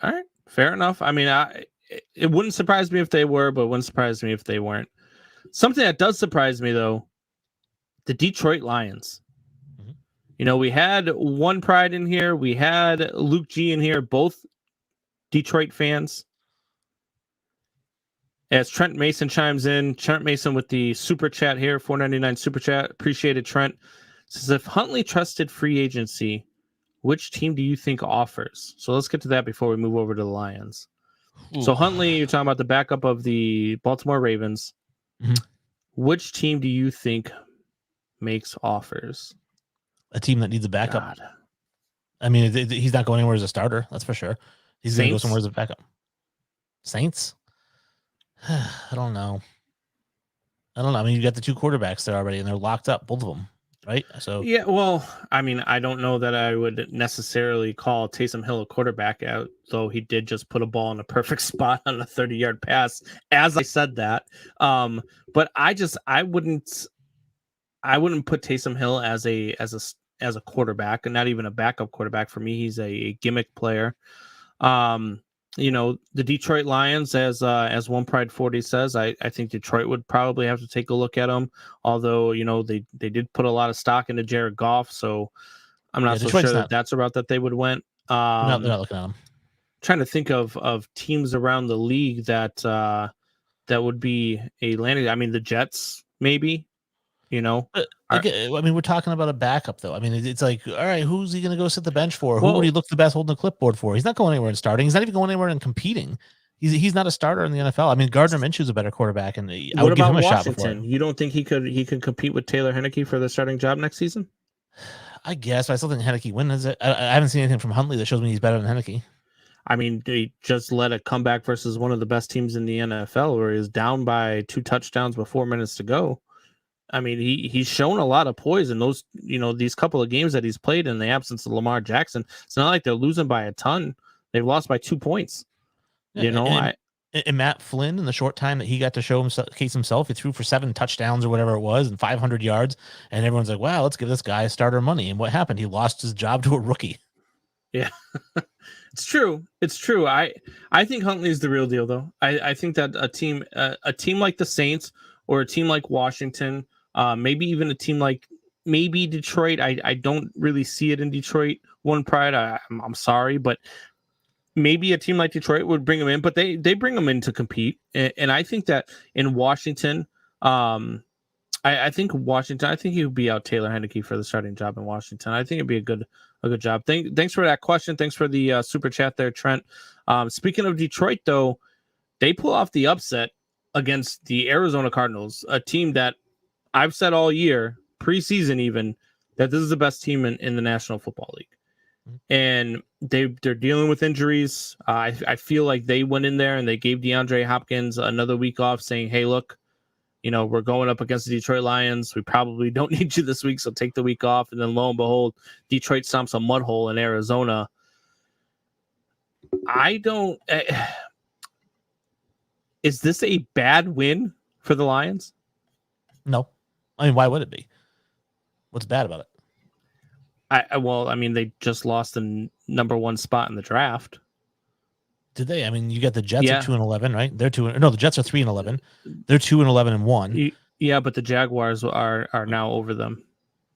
All right. Fair enough. I mean, it wouldn't surprise me if they were, but it wouldn't surprise me if they weren't. Something that does surprise me, though, the Detroit Lions. Mm-hmm. We had One Pride in here. We had Luke G in here, both Detroit fans. As Trent Mason chimes in, Trent Mason with the super chat here, $4.99 super chat. Appreciate it, Trent. Says, if Huntley trusted free agency, which team do you think offers? So let's get to that before we move over to the Lions. Ooh. So Huntley, you're talking about the backup of the Baltimore Ravens. Mm-hmm. Which team do you think makes offers? A team that needs a backup. God. I mean, he's not going anywhere as a starter. That's for sure. He's going to go somewhere as a backup. Saints? I don't know. I mean, you got the two quarterbacks there already, and they're locked up, both of them, right? So yeah. Well, I mean, I don't know that I would necessarily call Taysom Hill a quarterback out, though he did just put a ball in a perfect spot on a 30-yard pass. As I said that, but I wouldn't put Taysom Hill as a quarterback, and not even a backup quarterback. For me, he's a gimmick player. The Detroit Lions, as One Pride 40 says, I think Detroit would probably have to take a look at them. Although, they did put a lot of stock into Jared Goff, so I'm not so sure that's a route that they would went. They're not looking at them. Trying to think of teams around the league that would be a landing. I mean, the Jets, maybe. We're talking about a backup, though. I mean, it's like, all right, who's he going to go sit the bench for? Who would he look the best holding the clipboard for? He's not going anywhere and starting. He's not even going anywhere and competing. He's not a starter in the NFL. I mean, Gardner Minshew's a better quarterback, and I would give him a shot before. You don't think he could compete with Taylor Heineke for the starting job next season? I guess, but I still think Heineke wins it. I haven't seen anything from Huntley that shows me he's better than Heineke. I mean, they just led a comeback versus one of the best teams in the NFL, where he was down by 2 touchdowns with 4 minutes to go. I mean, he's shown a lot of poise in those, these couple of games that he's played in the absence of Lamar Jackson. It's not like they're losing by a ton. They've lost by 2 points. And Matt Flynn, in the short time that he got to showcase himself, he threw for 7 touchdowns or whatever it was and 500 yards. And everyone's like, wow, let's give this guy starter money. And what happened? He lost his job to a rookie. Yeah, it's true. I think Huntley's the real deal, though. I think that a team like the Saints or a team like Washington, maybe even a team like maybe Detroit. I don't really see it in Detroit. One Pride. I'm sorry, but maybe a team like Detroit would bring them in, but they bring them in to compete. And I think that in Washington, I think Washington. I think he would be out Taylor Heineke for the starting job in Washington. I think it'd be a good job. Thanks for that question. Thanks for the super chat there, Trent. Speaking of Detroit, though, they pull off the upset against the Arizona Cardinals, a team that I've said all year, preseason even, that this is the best team in the National Football League. And they're dealing with injuries. I feel like they went in there and they gave DeAndre Hopkins another week off, saying, hey, look, we're going up against the Detroit Lions. We probably don't need you this week, so take the week off. And then lo and behold, Detroit stomps a mud hole in Arizona. Is this a bad win for the Lions? No. I mean, why would it be? What's bad about it? They just lost the number one spot in the draft. Did they? I mean, you got the Jets at 2-11, right? They're 2. No, the Jets are 3-11. They're 2-11-1. Yeah, but the Jaguars are now over them.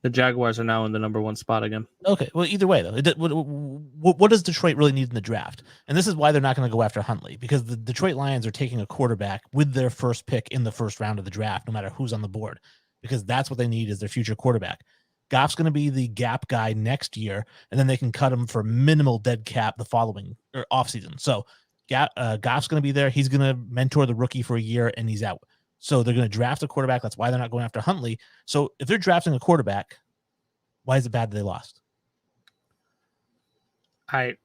The Jaguars are now in the number one spot again. Okay, well, either way, though, what does Detroit really need in the draft? And this is why they're not going to go after Huntley, because the Detroit Lions are taking a quarterback with their first pick in the first round of the draft, no matter who's on the board, because that's what they need is their future quarterback. Goff's going to be the gap guy next year, and then they can cut him for minimal dead cap the following offseason. So Goff's going to be there. He's going to mentor the rookie for a year, and he's out. So they're going to draft a quarterback. That's why they're not going after Huntley. So if they're drafting a quarterback, why is it bad that they lost? I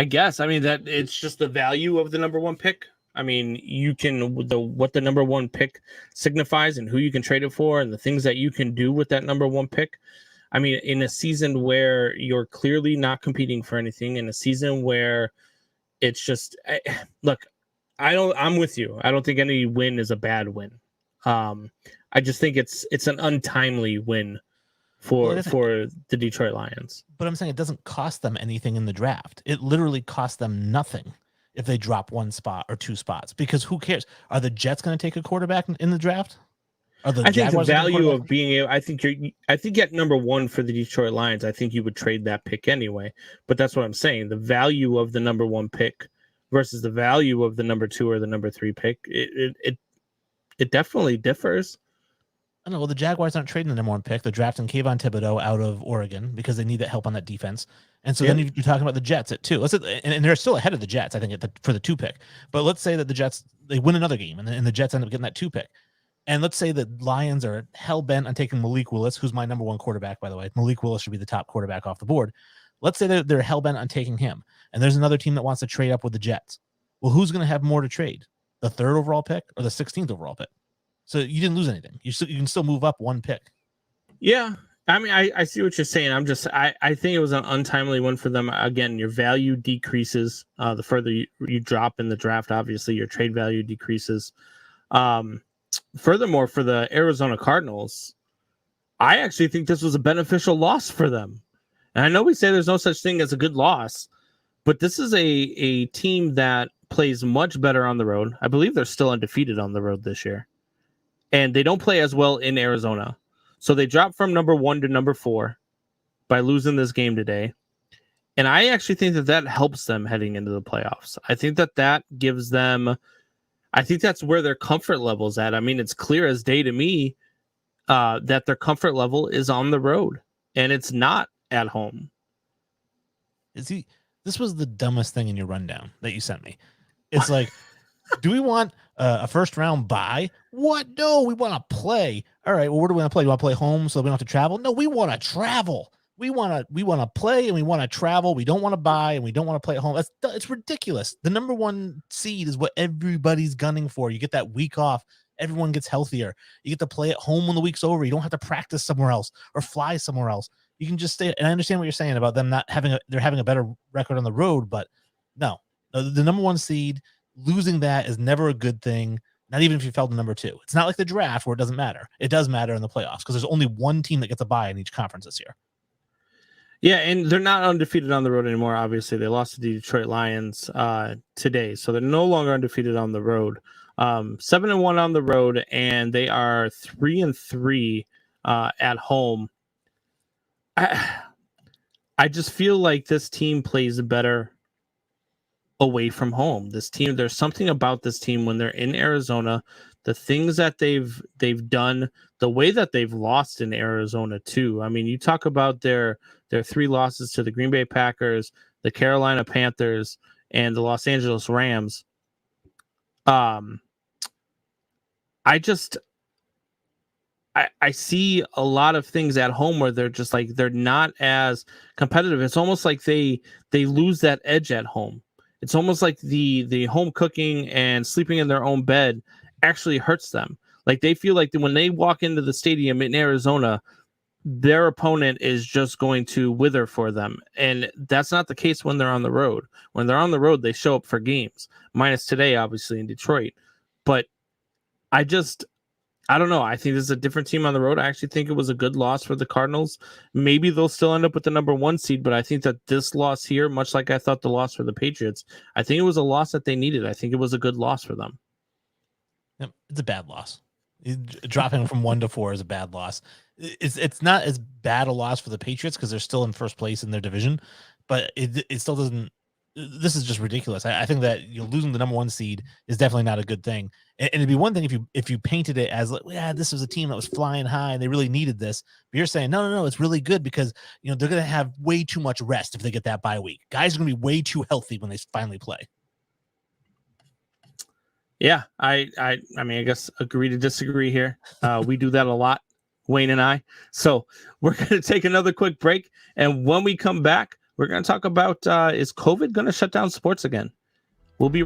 guess. I mean, that it's just the value of the number one pick. I mean, you can what the number one pick signifies and who you can trade it for and the things that you can do with that number one pick. I mean, in a season where you're clearly not competing for anything, in a season where it's just look, I'm with you. I don't think any win is a bad win. I just think it's an untimely win for the Detroit Lions. But I'm saying it doesn't cost them anything in the draft. It literally costs them nothing if they drop one spot or two spots, because who cares? Are the Jets going to take a quarterback in the draft? I think the value of being able, I think at number one for the Detroit Lions, I think you would trade that pick anyway. But that's what I'm saying. The value of the number one pick versus the value of the number two or the number three pick, it definitely differs. I know. Well, the Jaguars aren't trading the number one pick. They're drafting Kayvon Thibodeau out of Oregon because they need that help on that defense. And so then you're talking about the Jets at 2. And they're still ahead of the Jets, I think, for the 2 pick. But let's say that the Jets, they win another game, and the Jets end up getting that 2 pick. And let's say the Lions are hell-bent on taking Malik Willis, who's my number one quarterback, by the way. Malik Willis should be the top quarterback off the board. Let's say they're hell-bent on taking him, and there's another team that wants to trade up with the Jets. Well, who's going to have more to trade? The 3rd overall pick or the 16th overall pick? So you didn't lose anything. You can still move up 1 pick. Yeah. I mean, I see what you're saying. I think it was an untimely one for them. Again, your value decreases the further you drop in the draft. Obviously, your trade value decreases. Furthermore, for the Arizona Cardinals, I actually think this was a beneficial loss for them. And I know we say there's no such thing as a good loss, but this is a team that plays much better on the road. I believe they're still undefeated on the road this year. And they don't play as well in Arizona. So they dropped from number 1 to number 4 by losing this game today. And I actually think that helps them heading into the playoffs. I think that gives them, I think that's where their comfort level is at. I mean, it's clear as day to me that their comfort level is on the road and it's not at home. This was the dumbest thing in your rundown that you sent me. It's like, do we want a first round bye? What? No, we want to play. All right. Well, where do we want to play? You want to play home so we don't have to travel? No, we want to travel. We want to play and we want to travel. We don't want to buy and we don't want to play at home. It's ridiculous. The number 1 seed is what everybody's gunning for. You get that week off. Everyone gets healthier. You get to play at home when the week's over. You don't have to practice somewhere else or fly somewhere else. You can just stay. And I understand what you're saying about them not having they're having a better record on the road, but no, the number 1 seed, losing that is never a good thing. Not even if you fell to number 2. It's not like the draft where it doesn't matter. It does matter in the playoffs because there's only one team that gets a bye in each conference this year. Yeah, and they're not undefeated on the road anymore. Obviously, they lost to the Detroit Lions today, so they're no longer undefeated on the road. 7-1 on the road, and they are 3-3 at home. I just feel like this team plays better away from home. This team, there's something about this team when they're in Arizona, the things that they've done, the way that they've lost in Arizona too. I mean, you talk about their 3 losses to the Green Bay Packers, the Carolina Panthers, and the Los Angeles Rams. I see a lot of things at home where they're just like, they're not as competitive. It's almost like they lose that edge at home. It's almost like the home cooking and sleeping in their own bed actually hurts them. Like they feel like when they walk into the stadium in Arizona, their opponent is just going to wither for them. And that's not the case when they're on the road. When they're on the road, they show up for games, minus today, obviously, in Detroit. But I don't know. I think this is a different team on the road. I actually think it was a good loss for the Cardinals. Maybe they'll still end up with the number 1 seed, but I think that this loss here, much like I thought the loss for the Patriots, I think it was a loss that they needed. I think it was a good loss for them. Yep, it's a bad loss. Dropping from 1 to 4 is a bad loss. It's not as bad a loss for the Patriots because they're still in first place in their division, but it still doesn't. This is just ridiculous. I think that losing the number 1 seed is definitely not a good thing. And it'd be one thing if you painted it as like, yeah, this was a team that was flying high and they really needed this. But you're saying no, it's really good because they're going to have way too much rest if they get that bye week. Guys are going to be way too healthy when they finally play. Yeah, I mean, I guess agree to disagree here. We do that a lot, Wayne and I. So we're going to take another quick break, and when we come back, we're going to talk about is COVID going to shut down sports again? We'll be.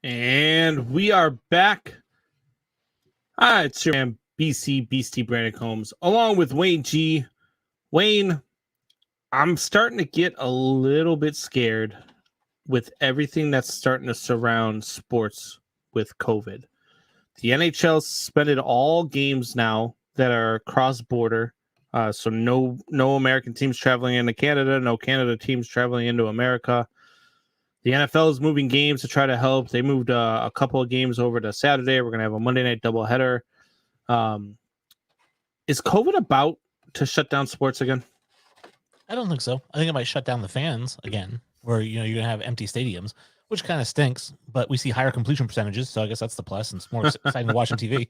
And we are back. It's your man, BC Beastie Brandon Combs, along with Wayne G. Wayne, I'm starting to get a little bit scared with everything that's starting to surround sports with COVID. The NHL suspended all games now that are cross-border. So no American teams traveling into Canada, no Canada teams traveling into America. The NFL is moving games to try to help. They moved a couple of games over to Saturday. We're going to have a Monday night doubleheader. Is COVID about to shut down sports again? I don't think so. I think it might shut down the fans again, where you're gonna have empty stadiums, which kind of stinks. But we see higher completion percentages, so I guess that's the plus, and it's more exciting to watch on TV.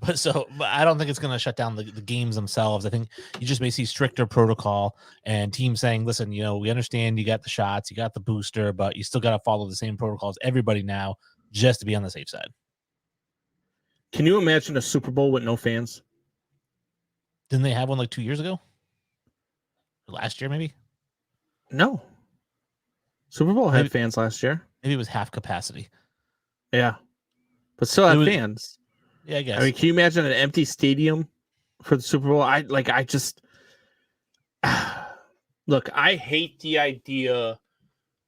But I don't think it's gonna shut down the games themselves. I think you just may see stricter protocol and teams saying, "Listen, we understand you got the shots, you got the booster, but you still got to follow the same protocols everybody now, just to be on the safe side." Can you imagine a Super Bowl with no fans? Didn't they have one like 2 years ago? Last year, maybe? No. Super Bowl had fans last year. Maybe it was half capacity. Yeah. But still had fans. Yeah, I guess. I mean, can you imagine an empty stadium for the Super Bowl? Look, I hate the idea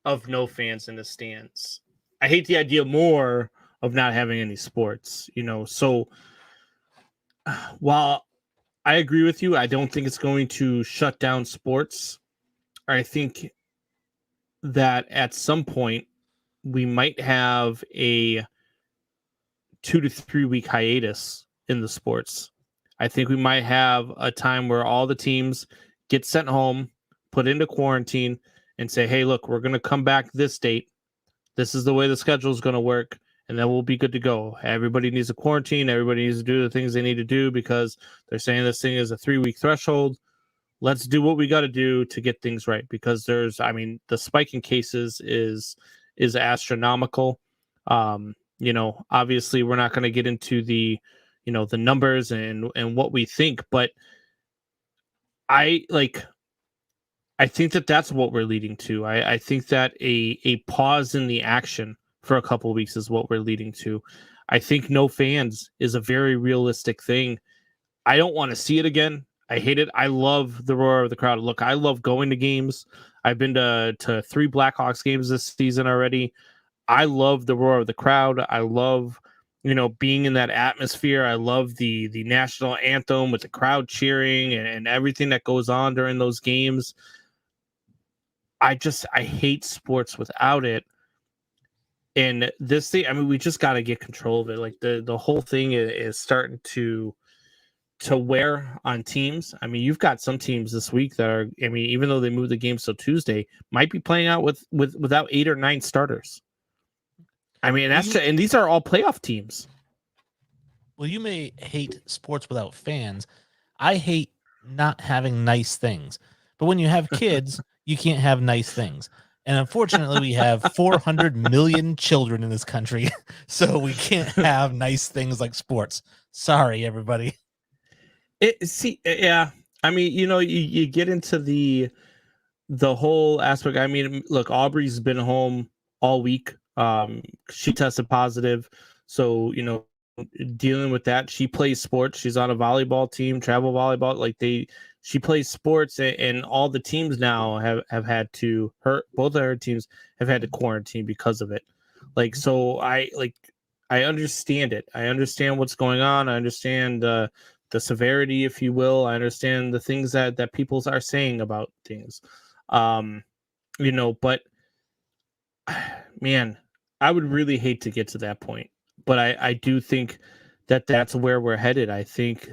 of no fans in the stands. I hate the idea more of not having any sports, So while I agree with you, I don't think it's going to shut down sports. I think that at some point we might have a 2 to 3 week hiatus in the sports. I think we might have a time where all the teams get sent home, put into quarantine, and say, hey, look, we're going to come back this date. This is the way the schedule is going to work, and then we'll be good to go. Everybody needs a quarantine. Everybody needs to do the things they need to do because they're saying this thing is a 3-week threshold. Let's do what we got to do to get things right, because the spike in cases is astronomical. Obviously we're not going to get into the numbers and what we think, but I think that that's what we're leading to. I think that a pause in the action for a couple of weeks is what we're leading to. I think no fans is a very realistic thing. I don't want to see it again. I hate it. I love the roar of the crowd. Look, I love going to games. I've been to 3 Blackhawks games this season already. I love the roar of the crowd. I love, being in that atmosphere. I love the national anthem with the crowd cheering and everything that goes on during those games. I hate sports without it. And this thing, we just got to get control of it. Like the whole thing is starting to wear on teams. You've got some teams this week that are, even though they moved the game till Tuesday, might be playing out without 8 or 9 starters. And these are all playoff teams. Well, you may hate sports without fans. I hate not having nice things. But when you have kids, you can't have nice things. And unfortunately, we have 400 million children in this country, so we can't have nice things like sports. Sorry, everybody. You get into the whole aspect. Look, Aubrey's been home all week. She tested positive, so dealing with that. She plays sports. She's on a volleyball team, travel volleyball. She plays sports, and all the teams now have had to. Both of her teams have had to quarantine because of it. So I understand it. I understand what's going on. I understand the severity, if you will. I understand the things that people are saying about things. But man, I would really hate to get to that point. But I do think that that's where we're headed. I think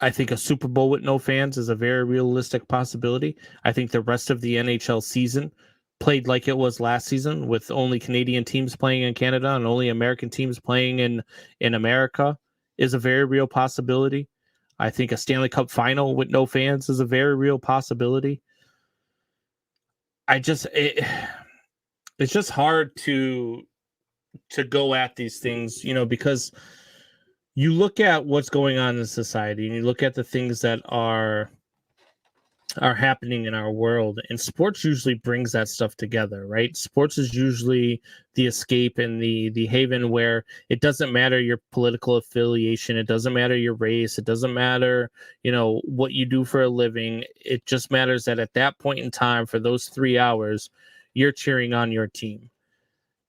a Super Bowl with no fans is a very realistic possibility. I think the rest of the NHL season played like it was last season, with only Canadian teams playing in Canada and only American teams playing in America, is a very real possibility. I think a Stanley Cup final with no fans is a very real possibility. It's just hard to go at these things, because you look at what's going on in society and you look at the things that are happening in our world, and sports usually brings that stuff together, right? Sports is usually the escape and the haven where it doesn't matter your political affiliation, it doesn't matter your race, it doesn't matter, what you do for a living. It just matters that at that point in time, for those 3 hours, you're cheering on your team.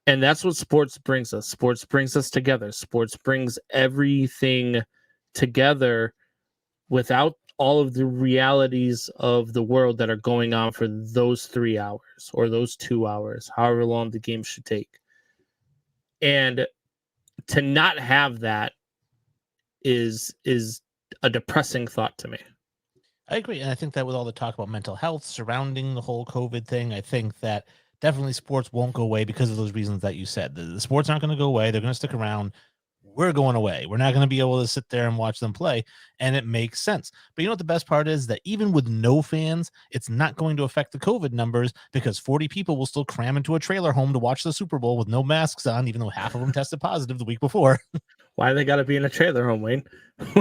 And that's what sports brings us. Sports brings us together. Sports brings everything together without all of the realities of the world that are going on for those 3 hours or those 2 hours, however long the game should take. And to not have that is a depressing thought to me. I agree. And I think that with all the talk about mental health surrounding the whole COVID thing, I think that definitely sports won't go away because of those reasons that you said. The sports aren't going to go away. They're going to stick around. We're going away. We're not going to be able to sit there and watch them play. And it makes sense. But you know what the best part is? That even with no fans, it's not going to affect the COVID numbers because 40 people will still cram into a trailer home to watch the Super Bowl with no masks on, even though half of them tested positive the week before. Why they got to be in a trailer home, Wayne? I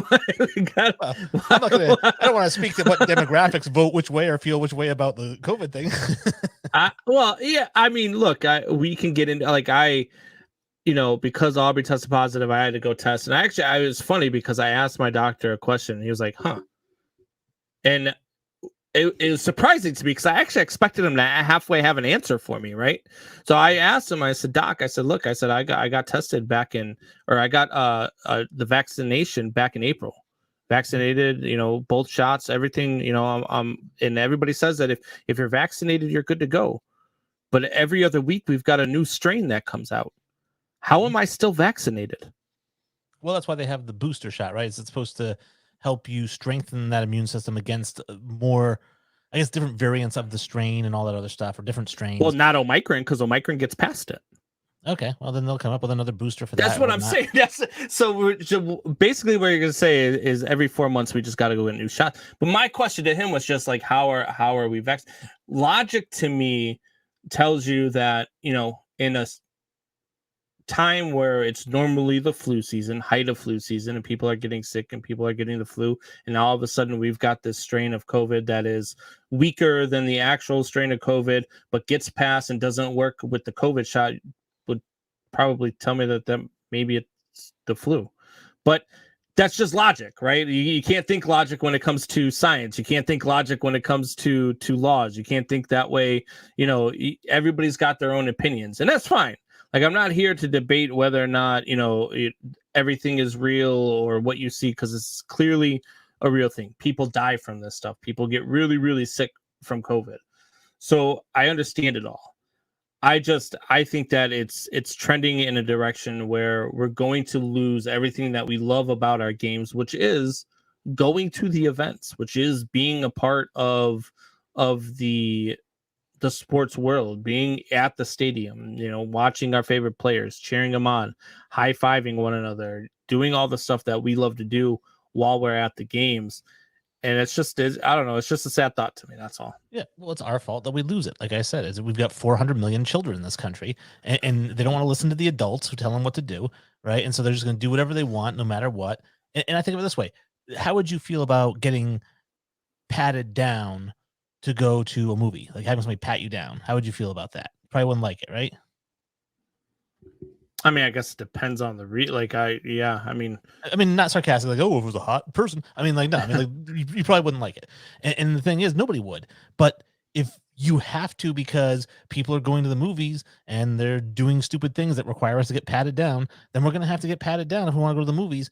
don't want to speak to what demographics vote which way or feel which way about the COVID thing. Well, yeah. I mean, look, we can get into because Aubrey tested positive, I had to go test. And it was funny because I asked my doctor a question. And he was like, "Huh," and it was surprising to me because I actually expected him to halfway have an answer for me, right? So I asked him, I said, "Doc," I said, "Look," I said, I got tested I got the vaccination back in April. Vaccinated, both shots, everything, and everybody says that if you're vaccinated, you're good to go. But every other week we've got a new strain that comes out. How am I still vaccinated?" Well, that's why they have the booster shot, right? It's supposed to help you strengthen that immune system against more, I guess, different variants of the strain and all that other stuff, or different strains. Well, not Omicron, because Omicron gets past it. Okay, well then they'll come up with another booster for that. That's what I'm saying. So basically what you're gonna say is every 4 months we just got to go get a new shot. But my question to him was just like, how are we vaccinated? Logic to me tells you that in a time where it's normally the flu season, height of flu season, and people are getting sick and people are getting the flu, and all of a sudden we've got this strain of COVID that is weaker than the actual strain of COVID, but gets past and doesn't work with the COVID shot, would probably tell me that maybe it's the flu. But that's just logic, right? You can't think logic when it comes to science. You can't think logic when it comes to laws. You can't think that way. Everybody's got their own opinions, and that's fine. Like, I'm not here to debate whether or not, everything is real or what you see, because it's clearly a real thing. People die from this stuff. People get really, really sick from COVID. So I understand it all. I think that it's trending in a direction where we're going to lose everything that we love about our games, which is going to the events, which is being a part of the sports world, being at the stadium, watching our favorite players, cheering them on, high-fiving one another, doing all the stuff that we love to do while we're at the games. And I don't know, it's just a sad thought to me. That's all. Yeah, well, it's our fault that we lose it. Like I said, we've got 400 million children in this country, and they don't want to listen to the adults who tell them what to do, right? And so they're just going to do whatever they want, no matter what. And I think of it this way: how would you feel about getting patted down to go to a movie, like having somebody pat you down? How would you feel about that? Probably wouldn't like it, right? I mean, I guess it depends on the I mean, not sarcastic, like, oh, if it was a hot person. I mean, like, no, like you probably wouldn't like it. And the thing is, nobody would. But if you have to, because people are going to the movies and they're doing stupid things that require us to get patted down, then we're going to have to get patted down if we want to go to the movies.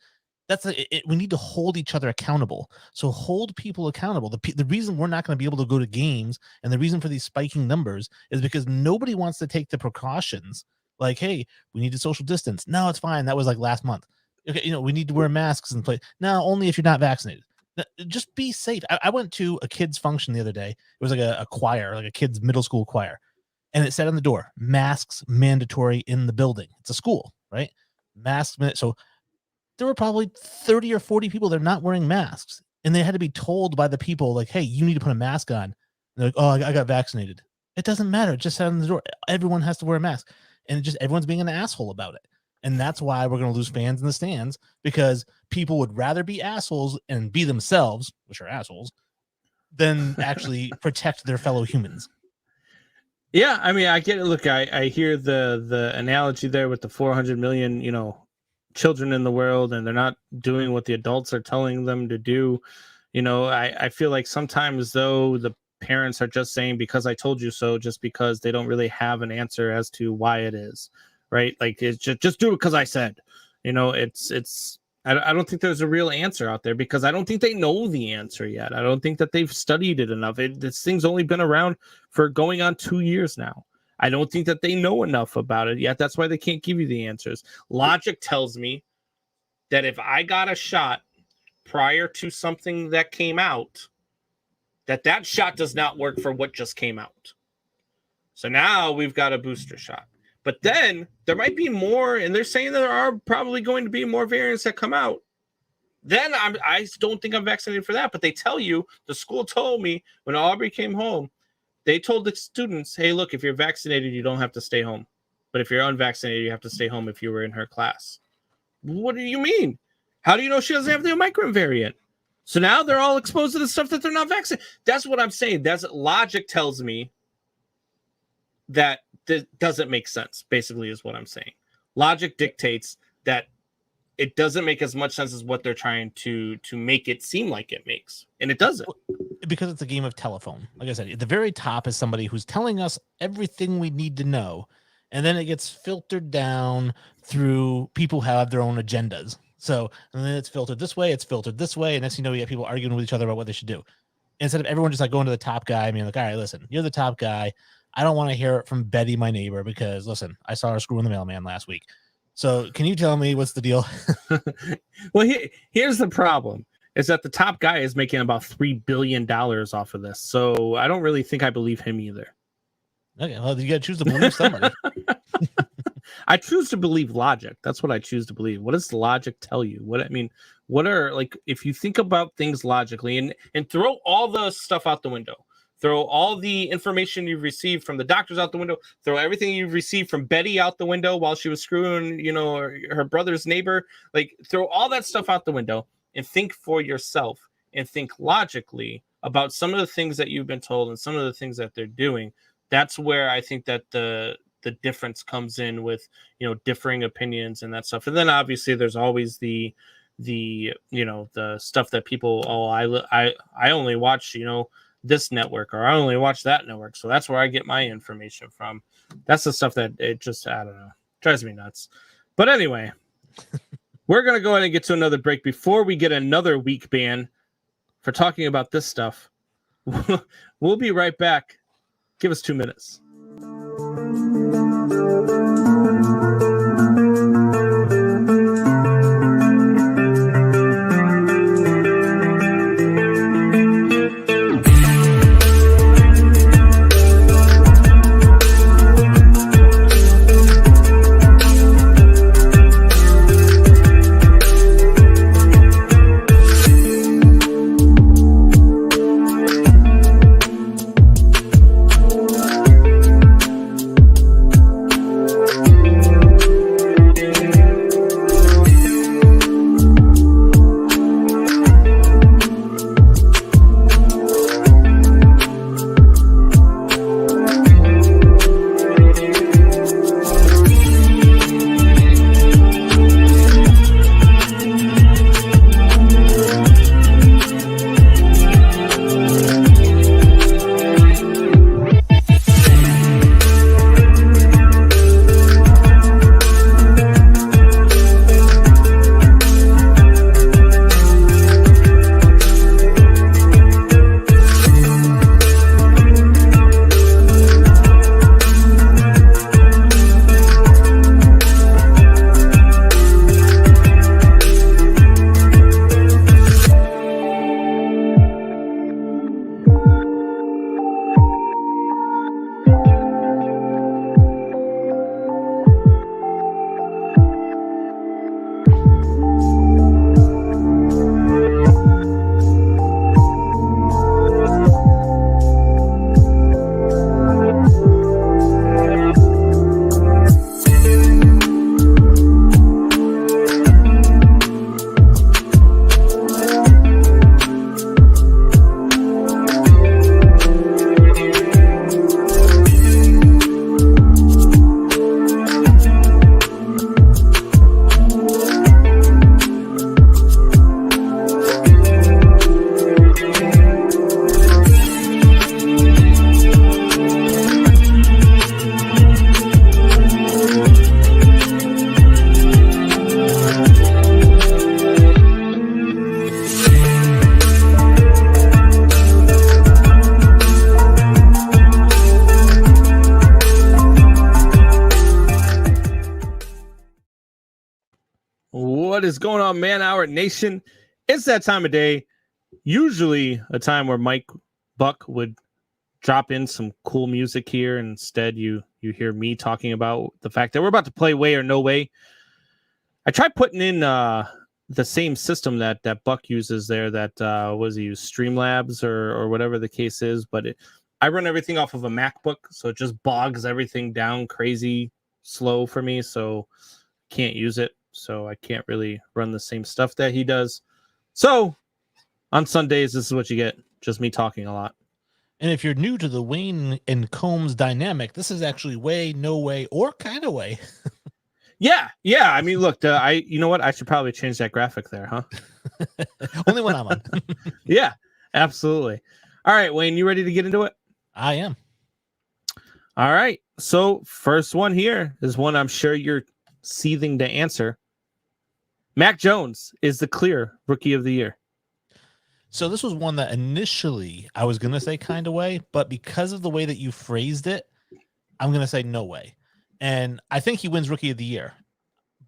We need to hold each other accountable. So hold people accountable. The reason we're not going to be able to go to games, and the reason for these spiking numbers, is because nobody wants to take the precautions. Like, hey, we need to social distance. No, it's fine. That was like last month. Okay, we need to wear masks and play. No, only if you're not vaccinated. Just be safe. I went to a kids function the other day. It was like a choir, like a kids middle school choir, and it said on the door, masks mandatory in the building. It's a school, right? Masks. So there were probably 30 or 40 people that are not wearing masks, and they had to be told by the people, like, hey, you need to put a mask on. And they're like, oh, I got vaccinated. It doesn't matter. It just said on the door, everyone has to wear a mask, and everyone's being an asshole about it. And that's why we're going to lose fans in the stands, because people would rather be assholes and be themselves, which are assholes, than actually protect their fellow humans. Yeah, I mean, I get it. Look, I hear the analogy there with the 400 million, children in the world, and they're not doing what the adults are telling them to do. I feel like sometimes, though, the parents are just saying, because I told you so, just because they don't really have an answer as to why it is, right? Like, it's just do it because I said. It's I don't think there's a real answer out there because I don't think they know the answer yet. I don't think that they've studied it enough. This thing's only been around for going on 2 years now. I don't think that they know enough about it yet. That's why they can't give you the answers. Logic tells me that if I got a shot prior to something that came out, that shot does not work for what just came out. So now we've got a booster shot. But then there might be more, and they're saying there are probably going to be more variants that come out. Then I don't think I'm vaccinated for that. But they tell you, the school told me when Aubrey came home, they told the students, hey, look, if you're vaccinated, you don't have to stay home. But if you're unvaccinated, you have to stay home if you were in her class. What do you mean? How do you know she doesn't have the Omicron variant? So now they're all exposed to the stuff that they're not vaccinated. That's what I'm saying. That's logic tells me that doesn't make sense, basically, is what I'm saying. Logic dictates that it doesn't make as much sense as what they're trying to make it seem like it makes. And it doesn't. Because it's a game of telephone. Like I said, at the very top is somebody who's telling us everything we need to know. And then it gets filtered down through people who have their own agendas. So, and then it's filtered this way, it's filtered this way. And next thing you know, you have people arguing with each other about what they should do. Instead of everyone just like going to the top guy, I mean, like, all right, listen, you're the top guy. I don't want to hear it from Betty, my neighbor, because listen, I saw her screwing the mailman last week. So can you tell me what's the deal? Well, here's the problem is that the top guy is making about $3 billion off of this. So I don't really think I believe him either. Okay, well, you got to choose to believe somebody. I choose to believe logic. That's what I choose to believe. What does logic tell you? What are, like, if you think about things logically and throw all the stuff out the window, throw all the information you've received from the doctors out the window, throw everything you've received from Betty out the window while she was screwing, her brother's neighbor, like throw all that stuff out the window and think for yourself and think logically about some of the things that you've been told and some of the things that they're doing. That's where I think that the difference comes in with, differing opinions and that stuff. And then obviously there's always the stuff that people, I only watch, this network, or I only watch that network. So that's where I get my information from. That's the stuff that it just, I don't know, drives me nuts. But anyway, we're going to go ahead and get to another break before we get another week ban for talking about this stuff. We'll be right back. Give us 2 minutes. what is going on, Man Hour Nation? It's that time of day, usually a time where Mike Buck would drop in some cool music here. Instead, you hear me talking about the fact that we're about to play Way or No Way. I tried putting in the same system that Buck uses there, that was he use Streamlabs or whatever the case is, but I run everything off of a MacBook, so it just bogs everything down crazy slow for me, so can't use it. So I can't really run the same stuff that he does. So on Sundays, this is what you get. Just me talking a lot. And if you're new to the Wayne and Combs dynamic, this is actually Way, No Way, or Kind of Way. Yeah. I mean, look, you know what? I should probably change that graphic there, huh? Only when I'm on. Yeah, absolutely. All right, Wayne, you ready to get into it? I am. All right. So first one here is one I'm sure you're seething to answer. Mac Jones is the clear Rookie of the Year. So this was one that initially I was going to say Kind of Way, but because of the way that you phrased it, I'm going to say No Way. And I think he wins Rookie of the Year,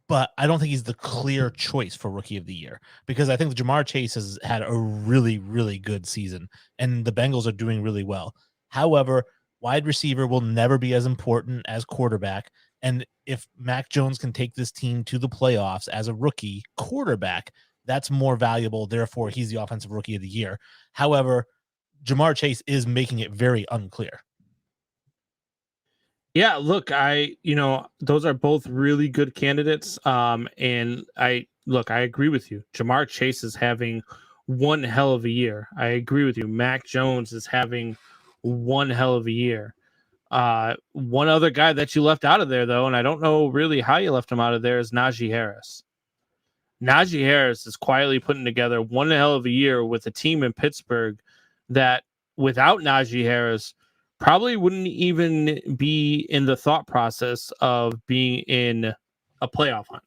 but I don't think he's the clear choice for Rookie of the Year, because I think Jamar Chase has had a really, really good season and the Bengals are doing really well. However, wide receiver will never be as important as quarterback. And if Mac Jones can take this team to the playoffs as a rookie quarterback, that's more valuable. Therefore, he's the offensive Rookie of the Year. However, Jamar Chase is making it very unclear. Yeah, look, those are both really good candidates. And I agree with you. Jamar Chase is having one hell of a year. I agree with you. Mac Jones is having one hell of a year. One other guy that you left out of there, though, and I don't know really how you left him out of there, is Najee Harris. Najee Harris is quietly putting together one hell of a year with a team in Pittsburgh that, without Najee Harris, probably wouldn't even be in the thought process of being in a playoff hunt.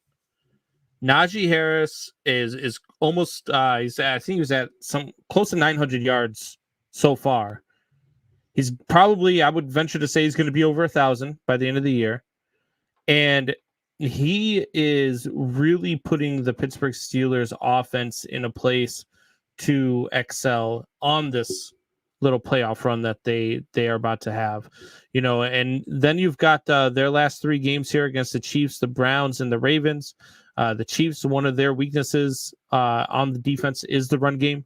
Najee Harris is almost I think he was at some close to 900 yards so far. He's probably, I would venture to say, he's going to be over 1,000 by the end of the year. And he is really putting the Pittsburgh Steelers offense in a place to excel on this little playoff run that they are about to have. And then you've got their last three games here against the Chiefs, the Browns, and the Ravens. The Chiefs, one of their weaknesses on the defense is the run game.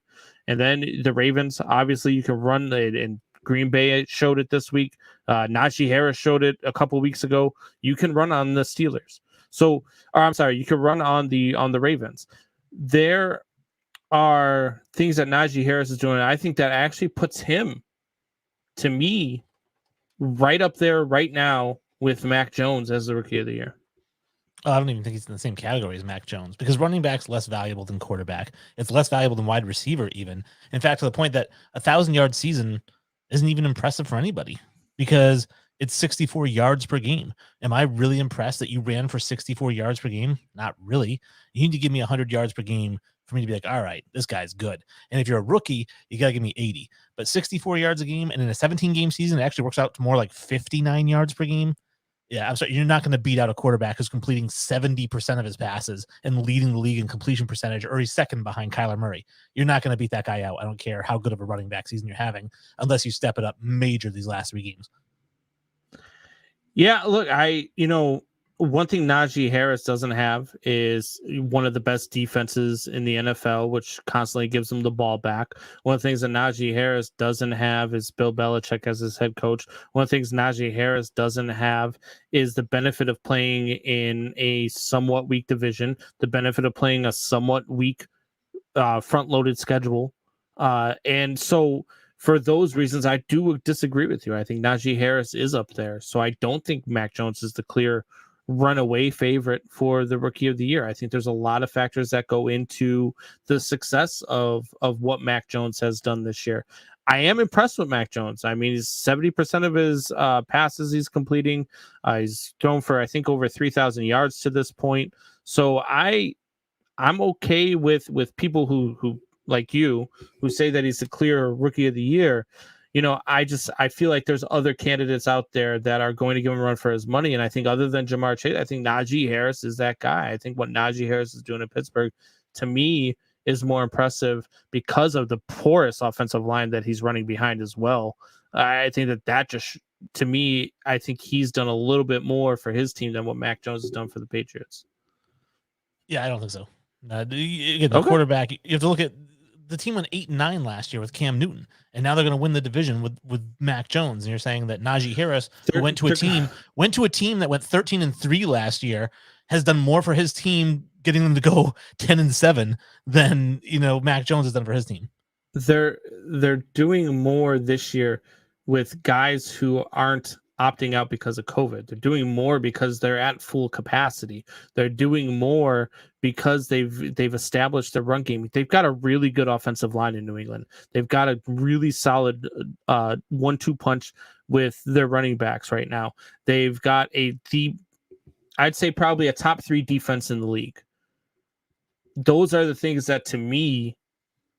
And then the Ravens, obviously you can run it, and Green Bay showed it this week. Najee Harris showed it a couple weeks ago. You can run on the Steelers. You can run on the Ravens. There are things that Najee Harris is doing. I think that actually puts him, to me, right up there right now with Mac Jones as the Rookie of the Year. I don't even think he's in the same category as Mac Jones, because running back's less valuable than quarterback. It's less valuable than wide receiver even. In fact, to the point that 1,000-yard season isn't even impressive for anybody, because it's 64 yards per game. Am I really impressed that you ran for 64 yards per game? Not really. You need to give me 100 yards per game for me to be like, all right, this guy's good. And if you're a rookie, you got to give me 80. But 64 yards a game, and in a 17-game season, it actually works out to more like 59 yards per game. Yeah, I'm sorry. You're not going to beat out a quarterback who's completing 70% of his passes and leading the league in completion percentage, or he's second behind Kyler Murray. You're not going to beat that guy out. I don't care how good of a running back season you're having, unless you step it up major these last three games. Yeah, look, one thing Najee Harris doesn't have is one of the best defenses in the NFL, which constantly gives him the ball back. One of the things that Najee Harris doesn't have is Bill Belichick as his head coach. One of the things Najee Harris doesn't have is the benefit of playing in a somewhat weak division, the benefit of playing a somewhat weak front-loaded schedule. And so for those reasons, I do disagree with you. I think Najee Harris is up there. So I don't think Mac Jones is the clear runaway favorite for the Rookie of the Year. I think there's a lot of factors that go into the success of what Mac Jones has done this year. I am impressed with Mac Jones. I mean, he's 70% of his passes he's completing. He's thrown for, I think, over 3,000 yards to this point. So I'm okay with people who like you, who say that he's the clear Rookie of the Year. I feel like there's other candidates out there that are going to give him a run for his money. And I think other than Jamar Chase, I think Najee Harris is that guy. I think what Najee Harris is doing in Pittsburgh, to me, is more impressive because of the porous offensive line that he's running behind as well. I think that just, to me, I think he's done a little bit more for his team than what Mac Jones has done for the Patriots. Yeah, I don't think so. Again, the quarterback, you have to look at the team went 8-9 last year with Cam Newton, and now they're going to win the division with Mac Jones. And you're saying that Najee Harris, who went to a team that went 13-3 last year, has done more for his team, getting them to go 10-7 than Mac Jones has done for his team. They're doing more this year with guys who aren't opting out because of COVID. They're doing more because they're at full capacity. They're doing more because they've established their run game. They've got a really good offensive line in New England. They've got a really solid 1-2 punch with their running backs right now. They've got I'd say probably a top 3 defense in the league. Those are the things that, to me,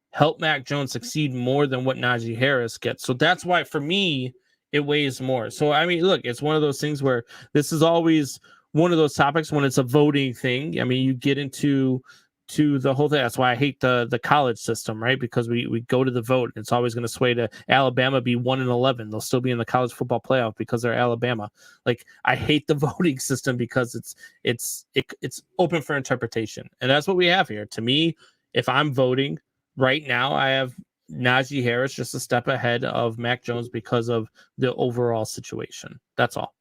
help Mac Jones succeed more than what Najee Harris gets. So that's why, for me, it weighs more. So, I mean, look, it's one of those things where this is always one of those topics when it's a voting thing. I mean, you get into the whole thing. That's why I hate the college system, right? Because we go to the vote. And it's always going to sway to Alabama be 1-11. They'll still be in the college football playoff because they're Alabama. Like, I hate the voting system because it's open for interpretation. And that's what we have here. To me, if I'm voting right now, I have Najee Harris just a step ahead of Mac Jones because of the overall situation. That's all.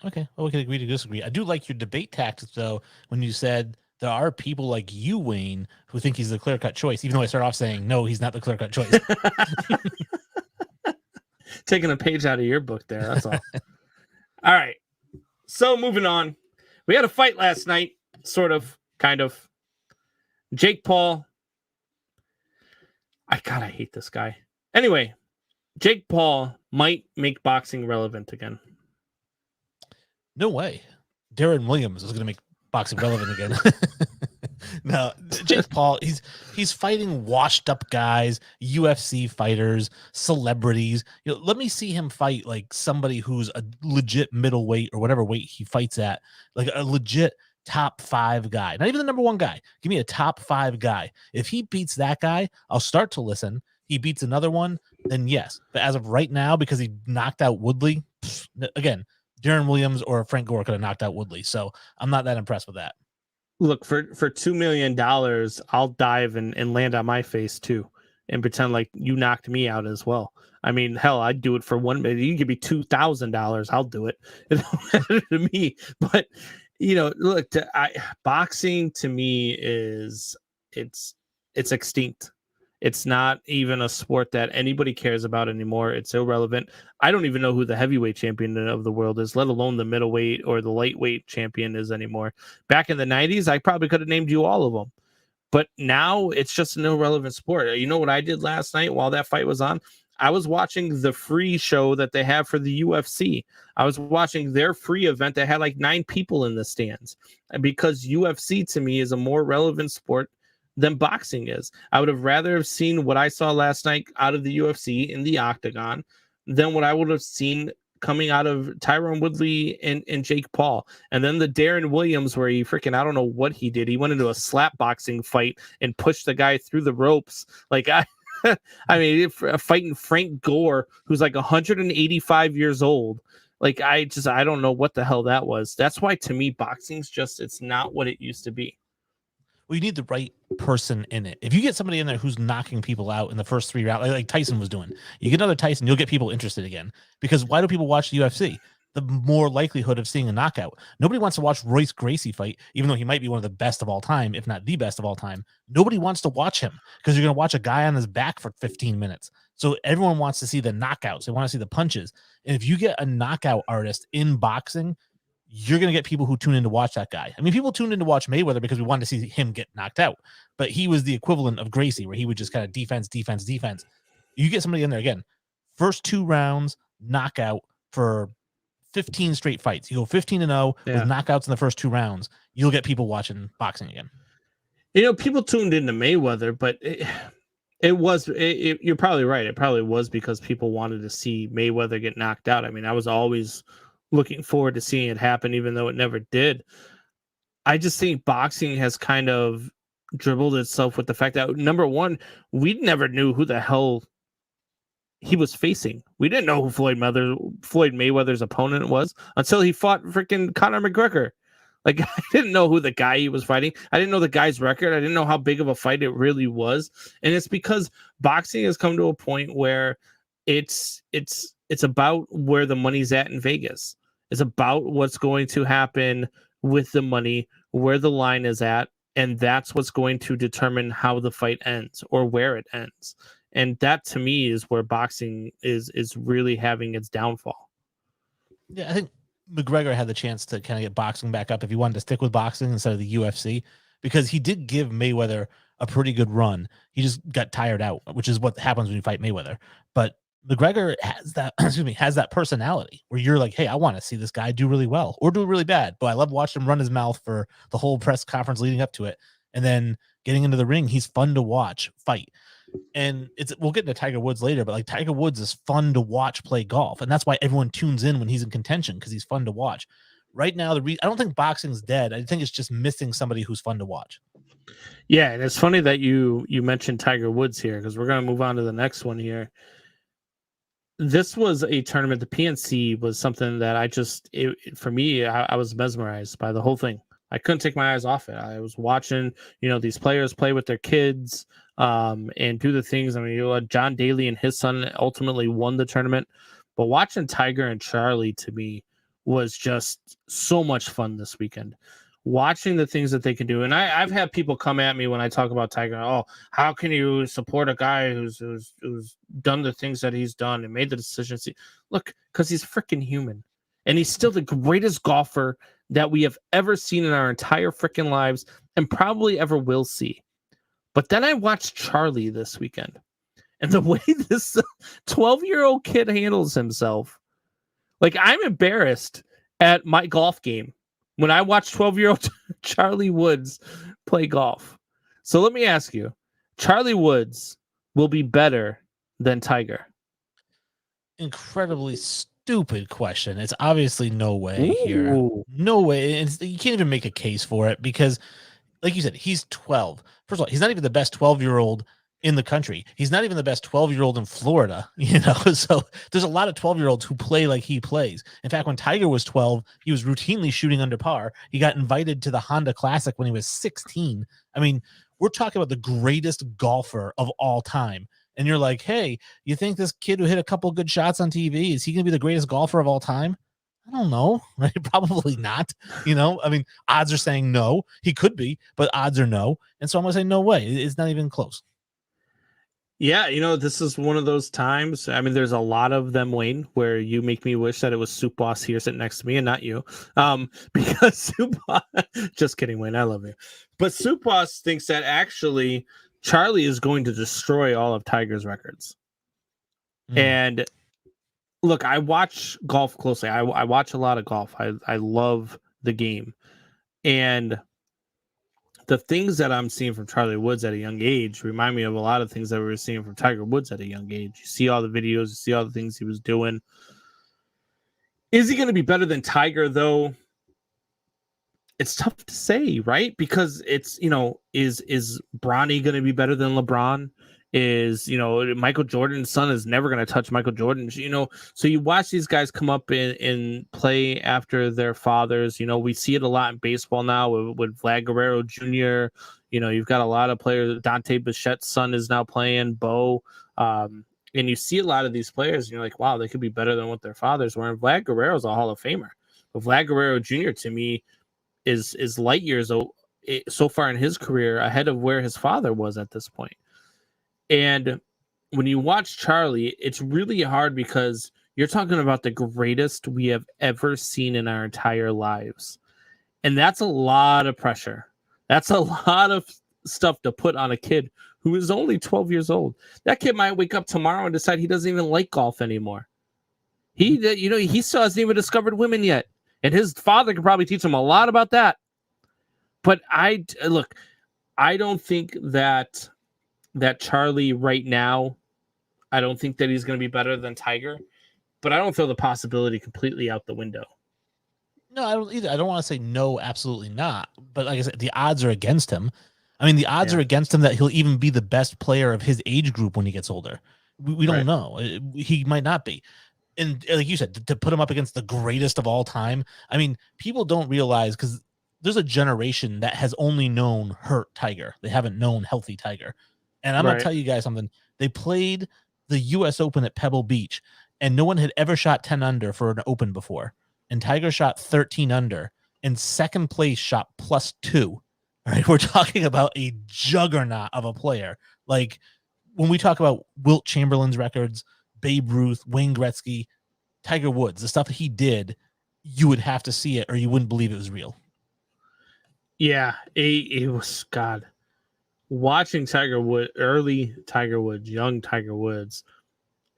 Okay. Well, we can agree to disagree. I do like your debate tactics, though, when you said there are people like you, Wayne, who think he's the clear-cut choice, even though I started off saying, no, he's not the clear-cut choice. Taking a page out of your book there. That's all. All right. So moving on. We had a fight last night, sort of, kind of. Jake Paul. I hate this guy. Anyway, Jake Paul might make boxing relevant again. No way. Darren Williams is going to make boxing relevant again. No, Jake Paul, he's fighting washed up guys, UFC fighters, celebrities. Let me see him fight like somebody who's a legit middleweight or whatever weight he fights at, like a legit top 5 guy, not even the number 1 guy. Give me a top 5 guy. If he beats that guy, I'll start to listen. He beats another one, then yes. But as of right now, because he knocked out Woodley, again, Darren Williams or Frank Gore could have knocked out Woodley. So I'm not that impressed with that. Look, for $2 million, I'll dive and land on my face too and pretend like you knocked me out as well. I mean, hell, I'd do it for $1 million. You give me $2,000, I'll do it. It don't matter to me. But look, boxing to me is it's extinct. It's not even a sport that anybody cares about anymore. It's irrelevant. I don't even know who the heavyweight champion of the world is, let alone the middleweight or the lightweight champion is anymore. Back in the 90s, I probably could have named you all of them. But now it's just an irrelevant sport. You know what I did last night while that fight was on? I was watching the free show that they have for the UFC. I was watching their free event that had like 9 people in the stands, because UFC to me is a more relevant sport than boxing is. I would have rather have seen what I saw last night out of the UFC in the octagon than what I would have seen coming out of Tyron Woodley and Jake Paul. And then the Darren Williams, where he freaking, I don't know what he did. He went into a slap boxing fight and pushed the guy through the ropes. Like, I mean, fighting Frank Gore, who's like 185 years old. Like, I don't know what the hell that was. That's why, to me, boxing's it's not what it used to be. Well, you need the right person in it. If you get somebody in there who's knocking people out in the first 3 rounds, like Tyson was doing, you get another Tyson, you'll get people interested again. Because why do people watch the UFC? The more likelihood of seeing a knockout. Nobody wants to watch Royce Gracie fight, even though he might be one of the best of all time, if not the best of all time. Nobody wants to watch him because you're going to watch a guy on his back for 15 minutes. So everyone wants to see the knockouts. They want to see the punches. And if you get a knockout artist in boxing, you're going to get people who tune in to watch that guy. I mean, people tuned in to watch Mayweather because we wanted to see him get knocked out, but he was the equivalent of Gracie, where he would just kind of defense. You get somebody in there again, first 2 rounds, knockout for 15 straight fights. You go 15-0 with knockouts in the first 2 rounds. You'll get people watching boxing again. People tuned into Mayweather, but It was. You're probably right. It probably was because people wanted to see Mayweather get knocked out. I mean, I was always looking forward to seeing it happen, even though it never did. I just think boxing has kind of dribbled itself with the fact that, number one, we never knew who the hell he was facing. We didn't know who Floyd Mayweather's opponent was until he fought freaking Conor McGregor. Like, I didn't know who the guy he was fighting. I didn't know the guy's record. I didn't know how big of a fight it really was. And it's because boxing has come to a point where it's about where the money's at in Vegas. It's about what's going to happen with the money, where the line is at, and that's what's going to determine how the fight ends or where it ends. And that, to me, is where boxing is really having its downfall. Yeah, I think McGregor had the chance to kind of get boxing back up if he wanted to stick with boxing instead of the UFC, because he did give Mayweather a pretty good run. He just got tired out, which is what happens when you fight Mayweather. But McGregor has that, has that personality where you're like, hey, I want to see this guy do really well or do really bad. But I love watching him run his mouth for the whole press conference leading up to it. And then getting into the ring, he's fun to watch fight. And we'll get into Tiger Woods later, but like Tiger Woods is fun to watch play golf. And that's why everyone tunes in when he's in contention, because he's fun to watch. Right now, I don't think boxing's dead. I think it's just missing somebody who's fun to watch. Yeah, and it's funny that you mentioned Tiger Woods here, because we're going to move on to the next one here. This was a tournament. The PNC was something that for me, I was mesmerized by the whole thing. I couldn't take my eyes off it. I was watching, these players play with their kids and do the things. I mean, John Daly and his son ultimately won the tournament. But watching Tiger and Charlie, to me, was just so much fun this weekend. Watching the things that they can do. And I've had people come at me when I talk about Tiger. Oh, how can you support a guy who's done the things that he's done and made the decisions? Look, because he's freaking human. And he's still the greatest golfer that we have ever seen in our entire freaking lives and probably ever will see. But then I watched Charlie this weekend. And the way this 12-year-old kid handles himself, like, I'm embarrassed at my golf game when I watch 12-year-old Charlie Woods play golf. So let me ask you, Charlie Woods will be better than Tiger? Incredibly stupid question. It's obviously no way Ooh. here. No way. You can't even make a case for it because, like you said, he's 12. First of all, he's not even the best 12-year-old in the country. He's not even the best 12-year-old in Florida, So there's a lot of 12-year-olds who play like he plays. In fact, when Tiger was 12, he was routinely shooting under par. He got invited to the Honda Classic when he was 16. I mean, we're talking about the greatest golfer of all time. And you're like, hey, you think this kid who hit a couple good shots on TV, is he going to be the greatest golfer of all time? I don't know. Right? Probably not. I mean, odds are saying no. He could be, but odds are no. And so I'm going to say no way. It's not even close. Yeah, this is one of those times. I mean, there's a lot of them, Wayne, where you make me wish that it was Soup Boss here sitting next to me and not you. Because Soup Boss, just kidding, Wayne, I love you. But Soup Boss thinks that actually Charlie is going to destroy all of Tiger's records. And look, I watch golf closely. I watch a lot of golf. I love the game. And the things that I'm seeing from Charlie Woods at a young age remind me of a lot of things that we were seeing from Tiger Woods at a young age. You see all the videos, you see all the things he was doing. Is he going to be better than Tiger, though? It's tough to say, right? Because it's, is Bronny going to be better than LeBron? Is, Michael Jordan's son is never going to touch Michael Jordan. So you watch these guys come up and play after their fathers. We see it a lot in baseball now with Vlad Guerrero Jr. You've got a lot of players. Dante Bichette's son is now playing, Bo. And you see a lot of these players and you're like, wow, they could be better than what their fathers were. And Vlad Guerrero's a Hall of Famer. But Vlad Guerrero Jr. to me is light years so far in his career ahead of where his father was at this point. And when you watch Charlie, it's really hard because you're talking about the greatest we have ever seen in our entire lives. And that's a lot of pressure. That's a lot of stuff to put on a kid who is only 12 years old. That kid might wake up tomorrow and decide he doesn't even like golf anymore. He still hasn't even discovered women yet. And his father could probably teach him a lot about that. But I don't think that that Charlie right now, I don't think that he's going to be better than Tiger, but I don't throw the possibility completely out the window. No, I don't either. I don't want to say no, absolutely not. But like I said, the odds are against him. I mean, the odds are against him that he'll even be the best player of his age group when he gets older. We don't know. He might not be. And like you said, to put him up against the greatest of all time. I mean, people don't realize because there's a generation that has only known hurt Tiger. They haven't known healthy Tiger. And I'm going to tell you guys something. They played the U.S. Open at Pebble Beach, and no one had ever shot 10 under for an Open before. And Tiger shot 13 under, and second place shot +2. All right, we're talking about a juggernaut of a player. Like when we talk about Wilt Chamberlain's records, Babe Ruth, Wayne Gretzky, Tiger Woods, the stuff that he did, you would have to see it or you wouldn't believe it was real. Yeah, it was, God, watching Tiger Woods, early Tiger Woods, young Tiger Woods,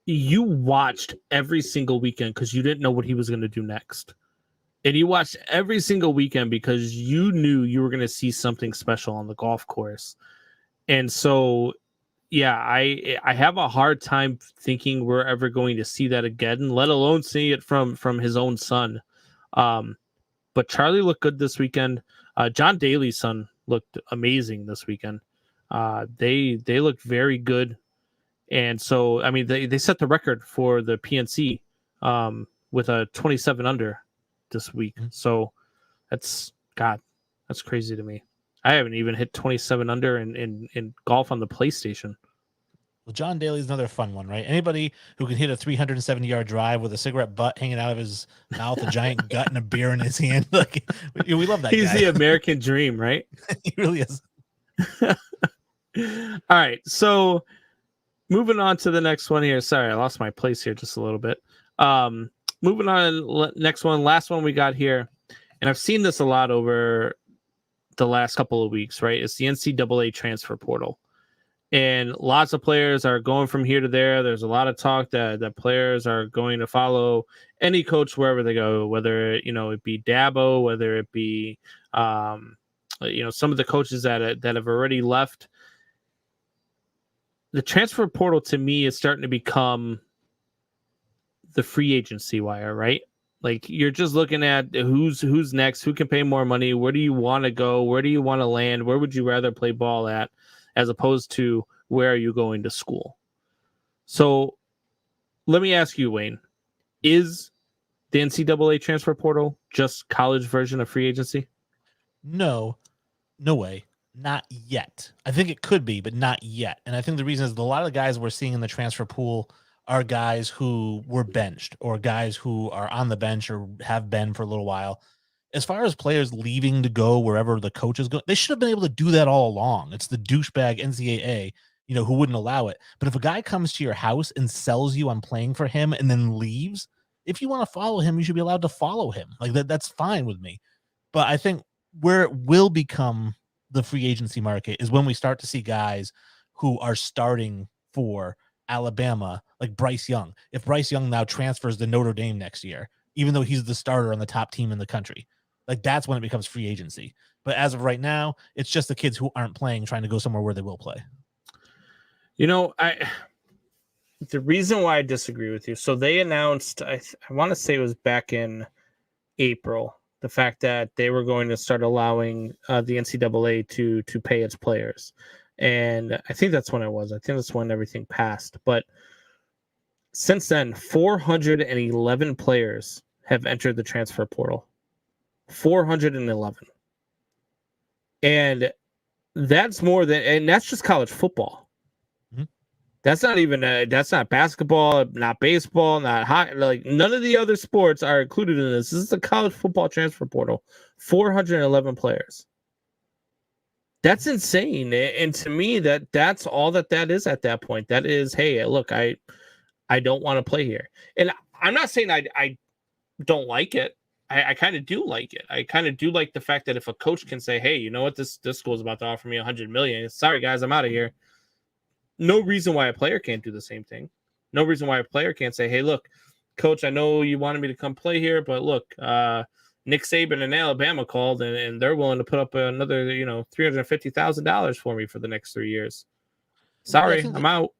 you watched every single weekend because you didn't know what he was going to do next. And you watched every single weekend because you knew you were going to see something special on the golf course. And so, yeah, I have a hard time thinking we're ever going to see that again, let alone see it from his own son. But Charlie looked good this weekend. John Daly's son looked amazing this weekend. They looked very good. And so, I mean, they set the record for the PNC with a 27 under this week. So that's crazy to me. I haven't even hit 27 under in golf on the PlayStation. Well, John Daly's another fun one, right? Anybody who can hit a 370-yard drive with a cigarette butt hanging out of his mouth, a giant gut, and a beer in his hand. Like, we love that He's guy. the American dream, right? He really is. All right. So moving on to the next one here. Sorry, I lost my place here just a little bit. Moving on, next one, last one we got here. And I've seen this a lot over the last couple of weeks, right? It's the NCAA transfer portal. And lots of players are going from here to there. There's a lot of talk that players are going to follow any coach wherever they go, whether, it be Dabo, whether it be, some of the coaches that have already left. The transfer portal to me is starting to become the free agency wire, right? Like you're just looking at who's next, who can pay more money, where do you want to go, where do you want to land, where would you rather play ball at, as opposed to where are you going to school. So let me ask you, Wayne, is the NCAA transfer portal just college version of free agency? No way. Not yet. I think it could be, but not yet. And I think the reason is a lot of the guys we're seeing in the transfer pool are guys who were benched or guys who are on the bench or have been for a little while. As far as players leaving to go wherever the coach is going, they should have been able to do that all along. It's the douchebag NCAA, who wouldn't allow it. But if a guy comes to your house and sells you on playing for him and then leaves, if you want to follow him, you should be allowed to follow him. Like that's fine with me. But I think where it will become the free agency market is when we start to see guys who are starting for Alabama, like Bryce Young. If Bryce Young now transfers to Notre Dame next year, even though he's the starter on the top team in the country, like that's when it becomes free agency. But as of right now, it's just the kids who aren't playing trying to go somewhere where they will play. The reason why I disagree with you. So they announced, I want to say it was back in April, the fact that they were going to start allowing the NCAA to pay its players. And I think that's when it was. I think that's when everything passed. But since then, 411 players have entered the transfer portal. 411. And that's more than, and that's just college football. That's not even that's not basketball, not baseball, not hockey. Like none of the other sports are included in this. This is the college football transfer portal. 411 players. That's insane. And to me, that's all that is at that point. That is, hey, look, I don't want to play here. And I'm not saying I don't like it. I kind of do like it. I kind of do like the fact that if a coach can say, hey, you know what, this school is about to offer me $100 million. Sorry, guys, I'm out of here. No reason why a player can't do the same thing. No reason why a player can't say, hey, look, coach, I know you wanted me to come play here, but look, Nick Saban in Alabama called and they're willing to put up another, $350,000 for me for the next 3 years. Sorry, think I'm out.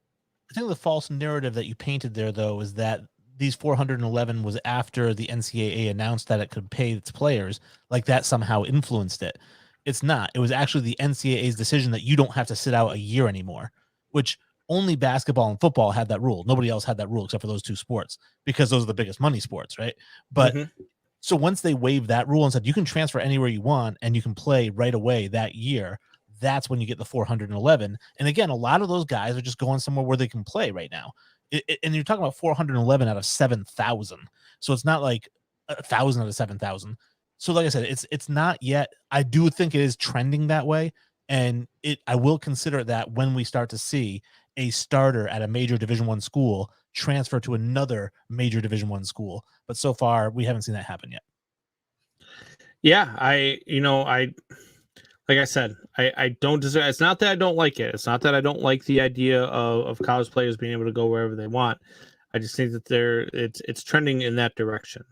I think the false narrative that you painted there, though, is that these 411 was after the NCAA announced that it could pay its players, like that somehow influenced it. It's not. It was actually the NCAA's decision that you don't have to sit out a year anymore, which only basketball and football had that rule. Nobody else had that rule except for those two sports because those are the biggest money sports, right? But so once they waived that rule and said you can transfer anywhere you want and you can play right away that year, that's when you get the 411. And again, a lot of those guys are just going somewhere where they can play right now. And you're talking about 411 out of 7,000. So it's not like 1,000 out of 7,000. So like I said, it's not yet. I do think it is trending that way. And I will consider that when we start to see a starter at a major Division I school transfer to another major Division I school. But so far, we haven't seen that happen yet. Yeah, like I said, I don't deserve. It's not that I don't like it. It's not that I don't like the idea of college players being able to go wherever they want. I just think that it's trending in that direction.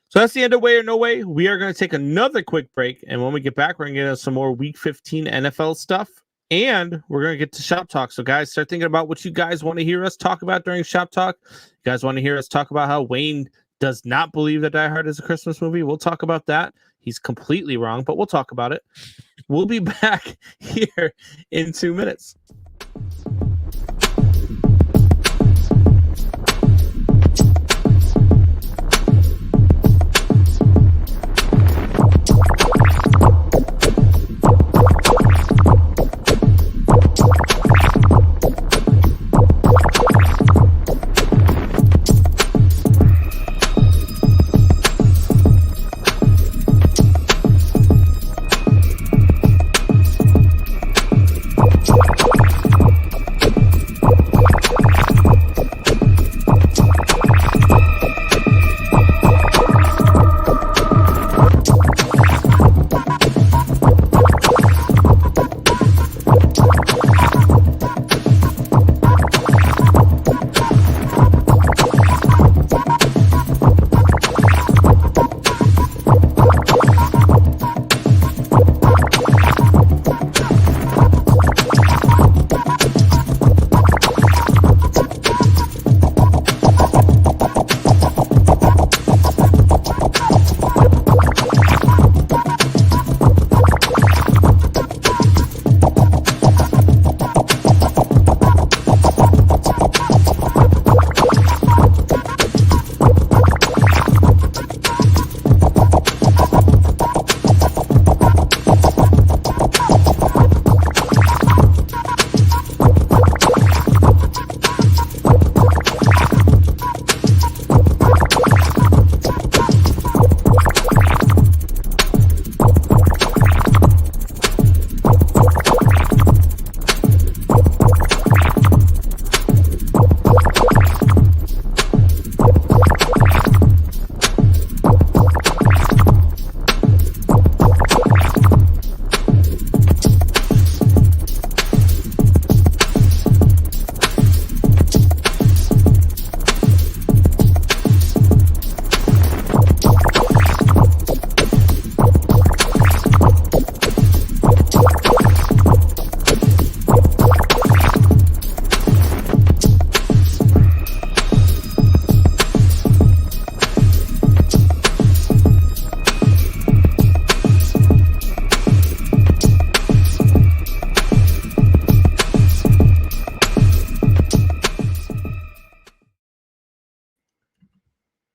So that's the end of Way or No Way. We are going to take another quick break, and when we get back, we're going to get into some more Week 15 NFL stuff, and we're going to get to Shop Talk. So, guys, start thinking about what you guys want to hear us talk about during Shop Talk. You guys want to hear us talk about how Wayne does not believe that Die Hard is a Christmas movie? We'll talk about that. He's completely wrong, but we'll talk about it. We'll be back here in 2 minutes.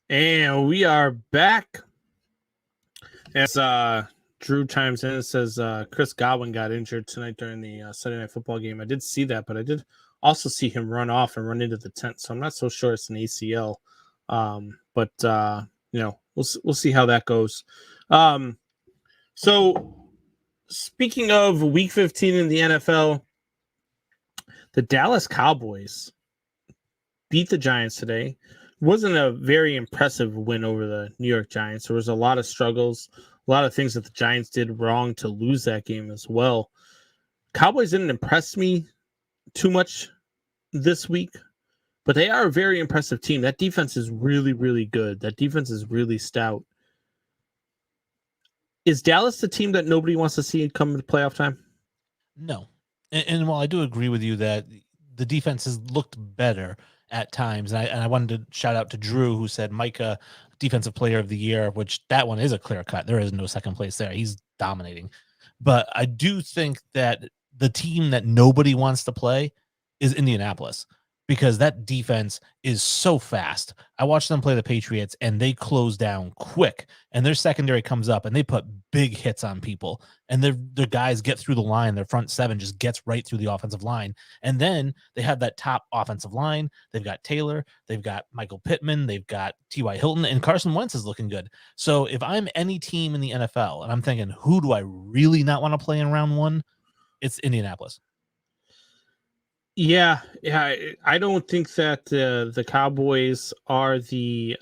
And we are back. As Drew chimes in and says Chris Godwin got injured tonight during the Sunday Night Football game. I did see that, but I did also see him run off and run into the tent. So I'm not so sure it's an ACL. But we'll see how that goes. So speaking of Week 15 in the NFL, the Dallas Cowboys beat the Giants today. Wasn't a very impressive win over the New York Giants. There was a lot of struggles, a lot of things that the Giants did wrong to lose that game as well. Cowboys didn't impress me too much this week, but they are a very impressive team. That defense is really, really good. That defense is really stout. Is Dallas the team that nobody wants to see come to playoff time? No. And while I do agree with you that the defense has looked better at times, and I wanted to shout out to Drew, who said Micah defensive player of the year, which that one is a clear cut. There is no second place there. He's dominating. But I do think that the team that nobody wants to play is Indianapolis, because that defense is so fast. I watched them play the Patriots and they close down quick, and their secondary comes up and they put big hits on people, and their guys get through the line. Their front seven just gets right through the offensive line. And then they have that top offensive line. They've got Taylor, they've got Michael Pittman, they've got T.Y. Hilton, and Carson Wentz is looking good. So if I'm any team in the NFL and I'm thinking, who do I really not want to play in round one? It's Indianapolis. Yeah. I don't think that the Cowboys are the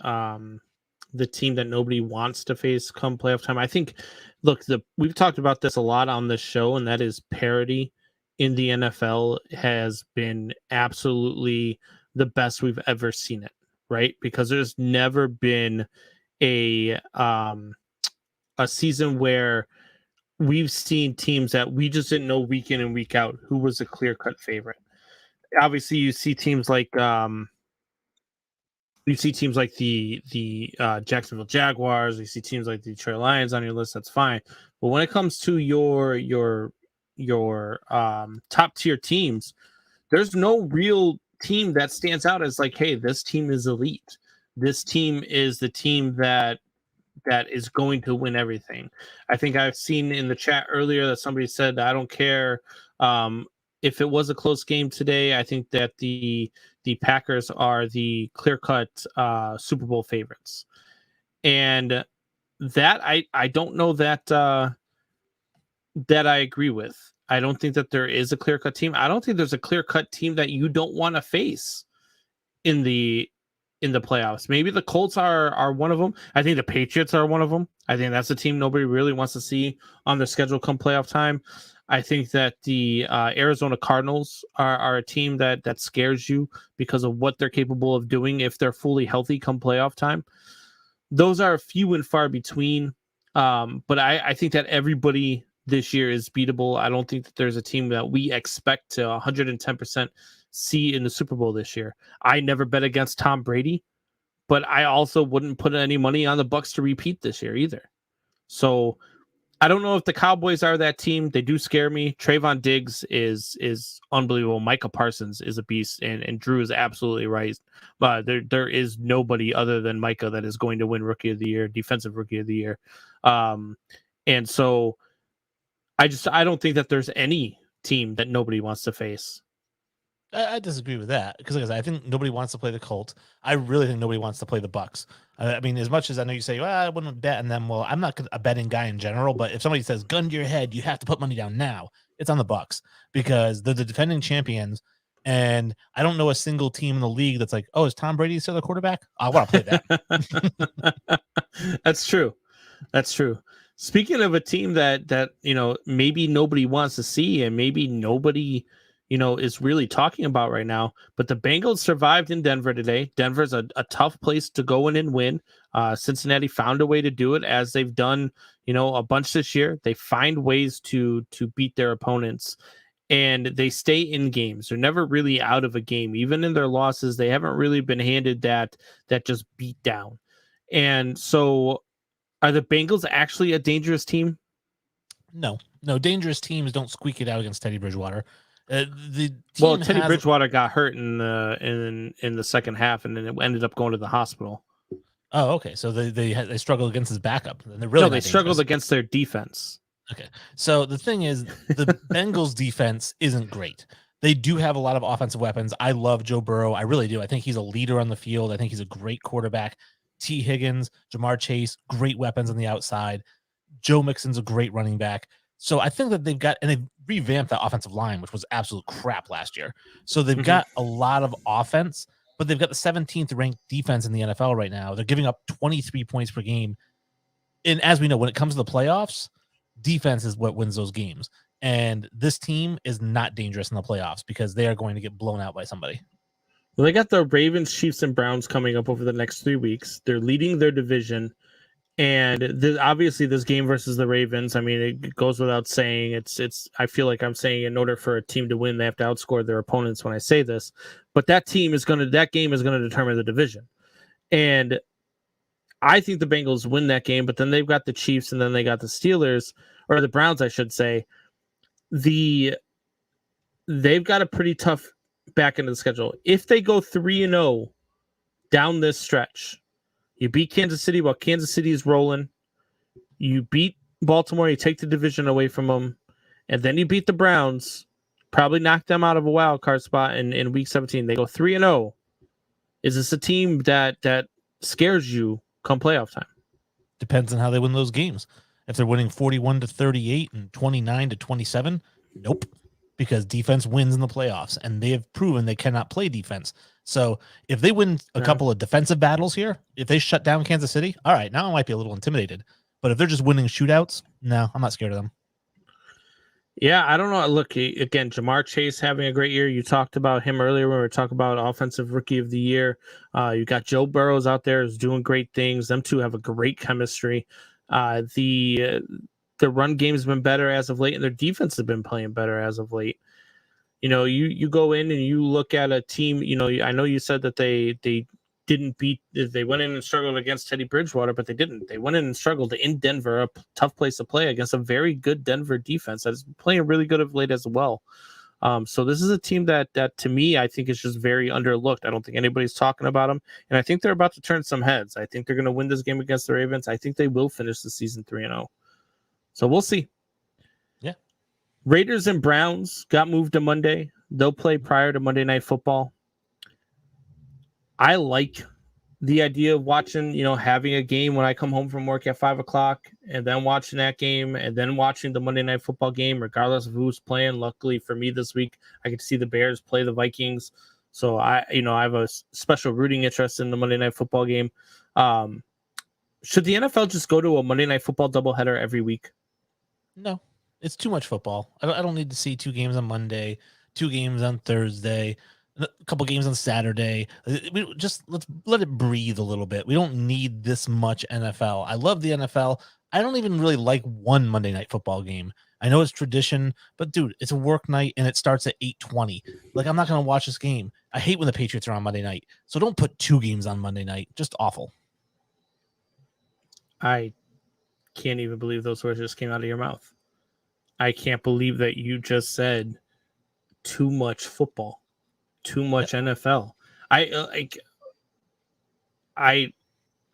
team that nobody wants to face come playoff time. I think, look, we've talked about this a lot on this show, and that is parity in the NFL has been absolutely the best we've ever seen it, right? Because there's never been a season where we've seen teams that we just didn't know week in and week out who was a clear-cut favorite. Obviously, you see teams like the Jacksonville Jaguars. You see teams like the Detroit Lions on your list. That's fine. But when it comes to your top tier teams, there's no real team that stands out as like, hey, this team is elite. This team is the team that is going to win everything. I think I've seen in the chat earlier that somebody said, I don't care if it was a close game today. I think that the Packers are the clear-cut Super Bowl favorites. And that I don't know that that I agree with. I don't think that there is a clear-cut team. I don't think there's a clear-cut team that you don't want to face in the playoffs. Maybe the Colts are one of them. I think the Patriots are one of them. I think that's a team nobody really wants to see on their schedule come playoff time. I think that the Arizona Cardinals are a team that scares you because of what they're capable of doing if they're fully healthy come playoff time. Those are few and far between. But I think that everybody this year is beatable. I don't think that there's a team that we expect to 110% see in the Super Bowl this year. I never bet against Tom Brady, but I also wouldn't put any money on the Bucs to repeat this year either. So I don't know if the Cowboys are that team. They do scare me. Trayvon Diggs is unbelievable. Micah Parsons is a beast, and Drew is absolutely right. But there is nobody other than Micah that is going to win Rookie of the Year, Defensive Rookie of the Year. And so I don't think that there's any team that nobody wants to face. I disagree with that, because like I said, I think nobody wants to play the Colts. I really think nobody wants to play the Bucs. I mean, as much as I know you say, well, I wouldn't bet on them. Well, I'm not a betting guy in general, but if somebody says gun to your head, you have to put money down now, it's on the Bucs, because they're the defending champions. And I don't know a single team in the league that's like, oh, is Tom Brady still the quarterback? I want to play that. That's true. That's true. Speaking of a team that maybe nobody wants to see, and maybe nobody is really talking about right now, but the Bengals survived in Denver today. Denver's a tough place to go in and win. Cincinnati found a way to do it, as they've done, a bunch this year. They find ways to beat their opponents, and they stay in games. They're never really out of a game. Even in their losses, they haven't really been handed that just beat down. And so are the Bengals actually a dangerous team? No, dangerous teams don't squeak it out against Teddy Bridgewater. Teddy Bridgewater got hurt in the second half, and then it ended up going to the hospital. Oh, okay. So they struggled against his backup. And they struggled against their defense. Okay. So the thing is, the Bengals defense isn't great. They do have a lot of offensive weapons. I love Joe Burrow. I really do. I think he's a leader on the field. I think he's a great quarterback. T. Higgins, Jamar Chase, great weapons on the outside. Joe Mixon's a great running back. So I think that they've revamped that offensive line, which was absolute crap last year. So they've got a lot of offense, but they've got the 17th ranked defense in the NFL right now. They're giving up 23 points per game. And as we know, when it comes to the playoffs, defense is what wins those games. And this team is not dangerous in the playoffs because they are going to get blown out by somebody. Well, they got the Ravens, Chiefs, and Browns coming up over the next 3 weeks. They're leading their division. And obviously, this game versus the Ravens, I mean, it goes without saying. It's. I feel like I'm saying in order for a team to win, they have to outscore their opponents when I say this. But that game is going to determine the division. And I think the Bengals win that game, but then they've got the Chiefs and then they got the Steelers, or the Browns, I should say. They've got a pretty tough back end of the schedule. If they go 3-0 down this stretch, you beat Kansas City while Kansas City is rolling. You beat Baltimore, you take the division away from them, and then you beat the Browns, probably knock them out of a wild card spot in week 17. They go 3-0. Is this a team that scares you come playoff time? Depends on how they win those games. If they're winning 41-38 and 29-27, nope. Because defense wins in the playoffs, and they have proven they cannot play defense. So if they win a couple of defensive battles here, if they shut down Kansas City, all right, now I might be a little intimidated. But if they're just winning shootouts, no, I'm not scared of them. Yeah, I don't know. Look, again, Jamar Chase having a great year. You talked about him earlier when we were talking about Offensive Rookie of the Year. You got Joe Burrows out there who's doing great things. Them two have a great chemistry. The run game's been better as of late, and their defense has been playing better as of late. You know, you go in and you look at a team, you know, I know you said that they didn't beat, they went in and struggled against Teddy Bridgewater, but they didn't. They went in and struggled in Denver, a tough place to play against a very good Denver defense that's playing really good of late as well. So this is a team that to me, I think is just very underlooked. I don't think anybody's talking about them. And I think they're about to turn some heads. I think they're going to win this game against the Ravens. I think they will finish the season 3-0. So we'll see. Yeah. Raiders and Browns got moved to Monday. They'll play prior to Monday Night Football. I like the idea of watching, you know, having a game when I come home from work at 5:00 and then watching that game and then watching the Monday Night Football game, regardless of who's playing. Luckily for me this week, I get to see the Bears play the Vikings. So I have a special rooting interest in the Monday Night Football game. Should the NFL just go to a Monday Night Football doubleheader every week? No, it's too much football. I don't need to see 2 games on Monday, 2 games on Thursday, a couple games on Saturday. Let's let it breathe a little bit. We don't need this much NFL. I love the NFL. I don't even really like one Monday Night Football game. I know it's tradition, but dude, it's a work night and it starts at 8:20. Like, I'm not going to watch this game. I hate when the Patriots are on Monday night. So don't put 2 games on Monday night. Just awful. I can't even believe those words just came out of your mouth. I can't believe that you just said too much football, too much NFL. I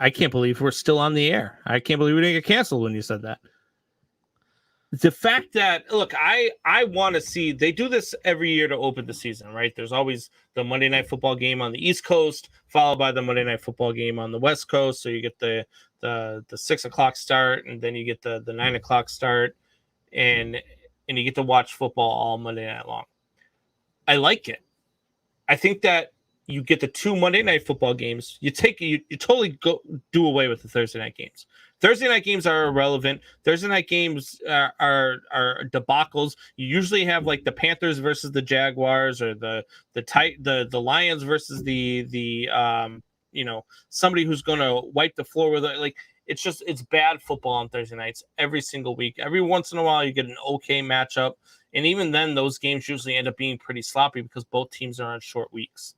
can't believe we're still on the air. I can't believe we didn't get canceled when you said that. The fact that, look, I want to see, they do this every year to open the season, right? There's always the Monday Night Football game on the East Coast, followed by the Monday Night Football game on the West Coast. So you get the 6:00 start, and then you get the 9:00 start, and you get to watch football all Monday night long. I like it. I think that you get the 2 Monday Night Football games. You totally do away with the Thursday night games. Thursday night games are irrelevant. Thursday night games are debacles. You usually have like the Panthers versus the Jaguars, or the Lions versus the somebody who's going to wipe the floor with it. Like, it's bad football on Thursday nights every single week. Every once in a while you get an okay matchup, and even then those games usually end up being pretty sloppy because both teams are on short weeks.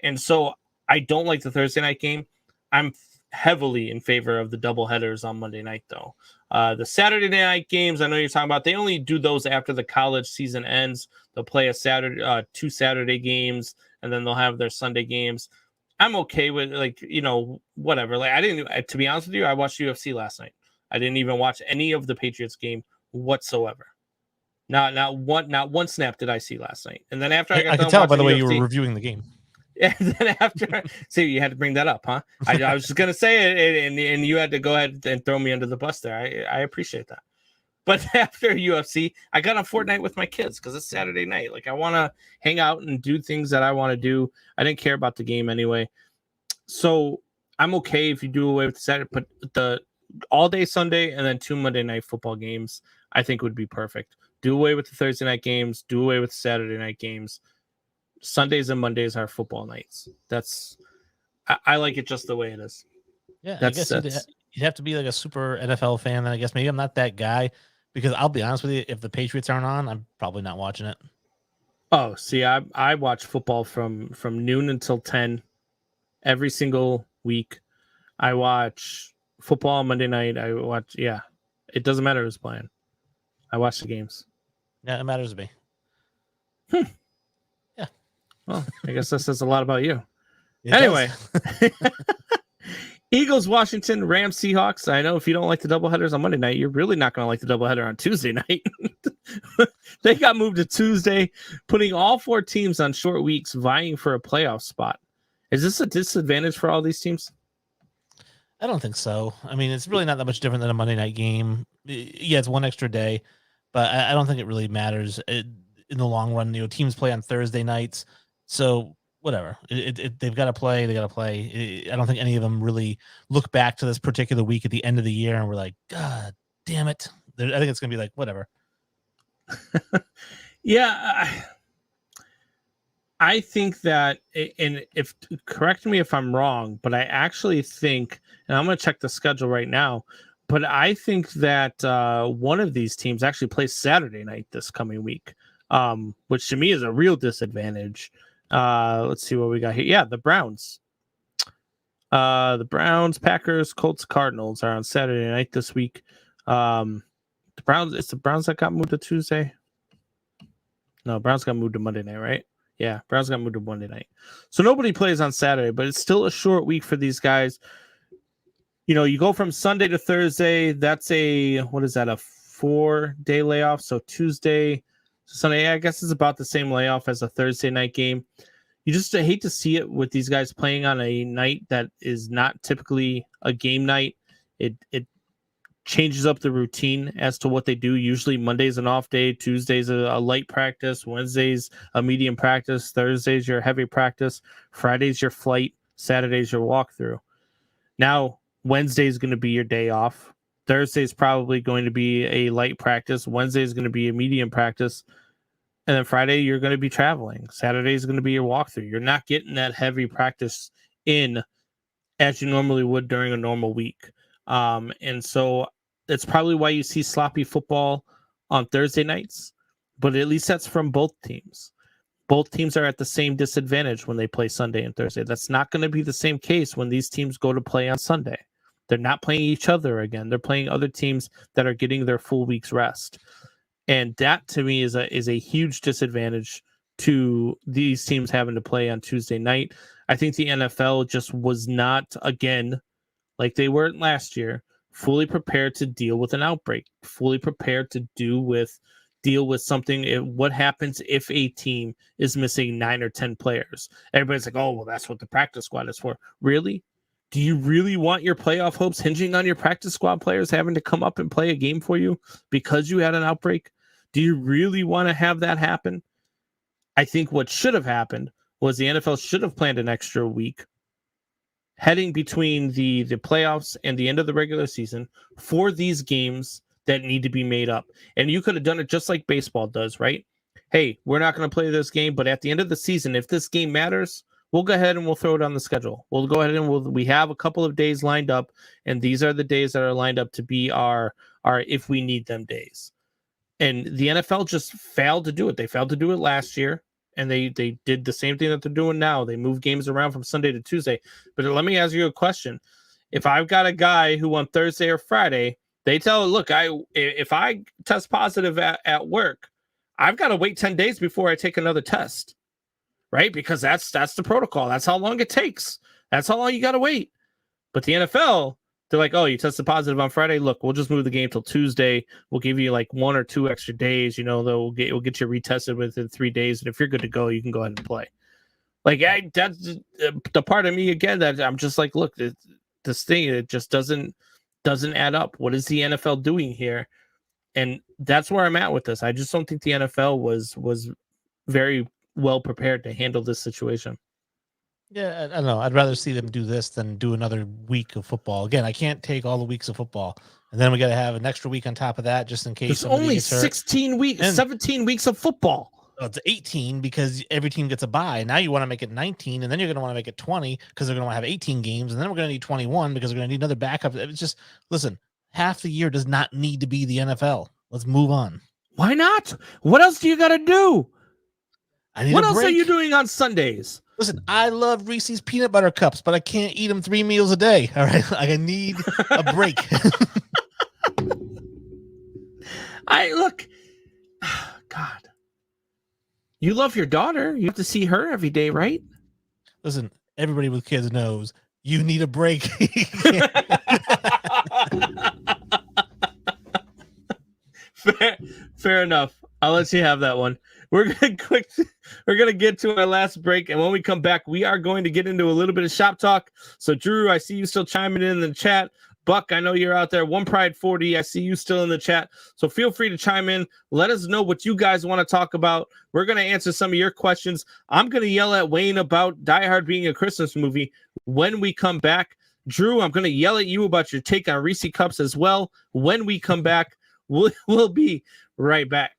And so I don't like the Thursday night game. I'm heavily in favor of the double headers on Monday night, though. The Saturday night games, I know you're talking about, they only do those after the college season ends. They'll play 2 Saturday games, and then they'll have their Sunday games. I'm okay with, like, whatever. Like, to be honest with you, I watched UFC last night. I didn't even watch any of the Patriots game whatsoever. Not one snap did I see last night. And then after I could tell by the way you were reviewing the game. And then after, see, you had to bring that up, huh? I was just gonna say it, and you had to go ahead and throw me under the bus there. I appreciate that. But after UFC, I got on Fortnite with my kids because it's Saturday night. Like, I want to hang out and do things that I want to do. I didn't care about the game anyway, so I'm okay if you do away with the Saturday, but the all day Sunday and then 2 Monday Night Football games, I think would be perfect. Do away with the Thursday night games. Do away with the Saturday night games. Sundays and Mondays are football nights. I like it just the way it is. Yeah, I guess You'd have to be like a super NFL fan. Then I guess maybe I'm not that guy because I'll be honest with you, if the Patriots aren't on, I'm probably not watching it. Oh, see, I watch football from noon until 10 every single week. I watch football on Monday night. It doesn't matter who's playing. I watch the games. Yeah, it matters to me. Yeah. Well, I guess that says a lot about you. It Anyway, does. Eagles, Washington, Rams, Seahawks. I know if you don't like the doubleheaders on Monday night, you're really not going to like the doubleheader on Tuesday night. They got moved to Tuesday, putting all 4 teams on short weeks vying for a playoff spot. Is this a disadvantage for all these teams? I don't think so. I mean, it's really not that much different than a Monday night game. Yeah, it's one extra day, but I don't think it really matters in the long run. Teams play on Thursday nights, so whatever. They've got to play. They got to play. I don't think any of them really look back to this particular week at the end of the year and we're like, God damn it. I think it's going to be like, whatever. Yeah, I think that, and if correct me if I'm wrong, but I actually think, and I'm going to check the schedule right now, but I think that one of these teams actually plays Saturday night this coming week, which to me is a real disadvantage. Let's see what we got here. Yeah, the Browns. The Browns, Packers, Colts, Cardinals are on Saturday night this week. It's the Browns that got moved to Tuesday. No, Browns got moved to Monday night, right? Yeah, Browns got moved to Monday night. So nobody plays on Saturday, but it's still a short week for these guys. You go from Sunday to Thursday. That's a 4-day layoff. So Tuesday, Sunday, I guess is about the same layoff as a Thursday night game. You just hate to see it with these guys playing on a night that is not typically a game night. It changes up the routine as to what they do. Usually Monday's an off day, Tuesday's a light practice, Wednesday's a medium practice, Thursday's your heavy practice, Friday's your flight, Saturday's your walkthrough. Now, Wednesday's going to be your day off. Thursday's probably going to be a light practice. Wednesday's going to be a medium practice. And then Friday, you're going to be traveling. Saturday's going to be your walkthrough. You're not getting that heavy practice in as you normally would during a normal week. And so that's probably why you see sloppy football on Thursday nights, but at least that's from both teams. Both teams are at the same disadvantage when they play Sunday and Thursday. That's not going to be the same case when these teams go to play on Sunday. They're not playing each other again. They're playing other teams that are getting their full week's rest. And that to me is a huge disadvantage to these teams having to play on Tuesday night. I think the NFL just was not, again, like they weren't last year, fully prepared to deal with an outbreak, fully prepared to deal with something. What happens if a team is missing 9 or 10 players? Everybody's like, oh, well, that's what the practice squad is for. Really? Do you really want your playoff hopes hinging on your practice squad players having to come up and play a game for you because you had an outbreak? Do you really want to have that happen? I think what should have happened was the NFL should have planned an extra week heading between the playoffs and the end of the regular season for these games that need to be made up. And you could have done it just like baseball does, right? Hey, we're not going to play this game, but at the end of the season, if this game matters, we'll go ahead and we'll throw it on the schedule. We'll go ahead and we have a couple of days lined up, and these are the days that are lined up to be our if we need them days. And the NFL just failed to do it. They failed to do it last year. And they did the same thing that they're doing now. They move games around from Sunday to Tuesday. But let me ask you a question. If I've got a guy who on Thursday or Friday, they tell, look, if I test positive at work, I've got to wait 10 days before I take another test, right? Because that's the protocol. That's how long it takes. That's how long you got to wait. But the NFL, they're like, oh, you tested positive on Friday. Look, we'll just move the game till Tuesday. We'll give you like 1 or 2 extra days. We'll get you retested within 3 days, and if you're good to go, you can go ahead and play. Like that's the part of me again that I'm just like, look, this thing it just doesn't add up. What is the NFL doing here? And that's where I'm at with this. I just don't think the NFL was very well prepared to handle this situation. Yeah, I don't know. I'd rather see them do this than do another week of football. Again, I can't take all the weeks of football. And then we got to have an extra week on top of that just in case. There's only 16 weeks, 17 weeks of football. it's 18 because every team gets a bye. Now you want to make it 19, and then you're going to want to make it 20 because they're going to have 18 games, and then we're going to need 21 because we're going to need another backup. It's just, listen, half the year does not need to be the NFL. Let's move on. Why not? What else do you got to do? What else are you doing on Sundays? Listen, I love Reese's peanut butter cups, but I can't eat them 3 meals a day. All right, like I need a break. God, you love your daughter. You have to see her every day, right? Listen, everybody with kids knows you need a break. Fair enough. I'll let you have that one. We're gonna get to our last break, and when we come back, we are going to get into a little bit of shop talk. So, Drew, I see you still chiming in the chat. Buck, I know you're out there. One Pride 40, I see you still in the chat. So feel free to chime in. Let us know what you guys want to talk about. We're going to answer some of your questions. I'm going to yell at Wayne about Die Hard being a Christmas movie when we come back. Drew, I'm going to yell at you about your take on Reese Cups as well when we come back. We'll be right back.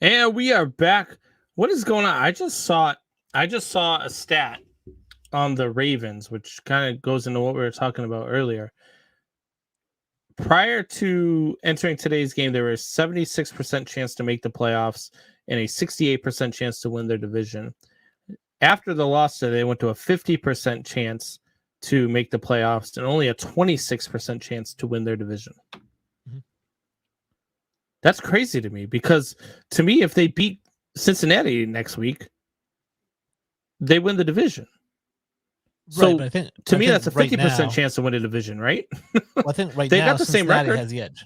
And we are back. What is going on? I just saw a stat on the Ravens, which kind of goes into what we were talking about earlier. Prior to entering today's game, there was a 76% chance to make the playoffs and a 68% chance to win their division. After the loss today, they went to a 50% chance to make the playoffs and only a 26% chance to win their division. That's crazy to me because, to me, if they beat Cincinnati next week, they win the division. So, right, to me, that's a 50% chance to win a division, right? Well, I think they got the Cincinnati same record. has the edge.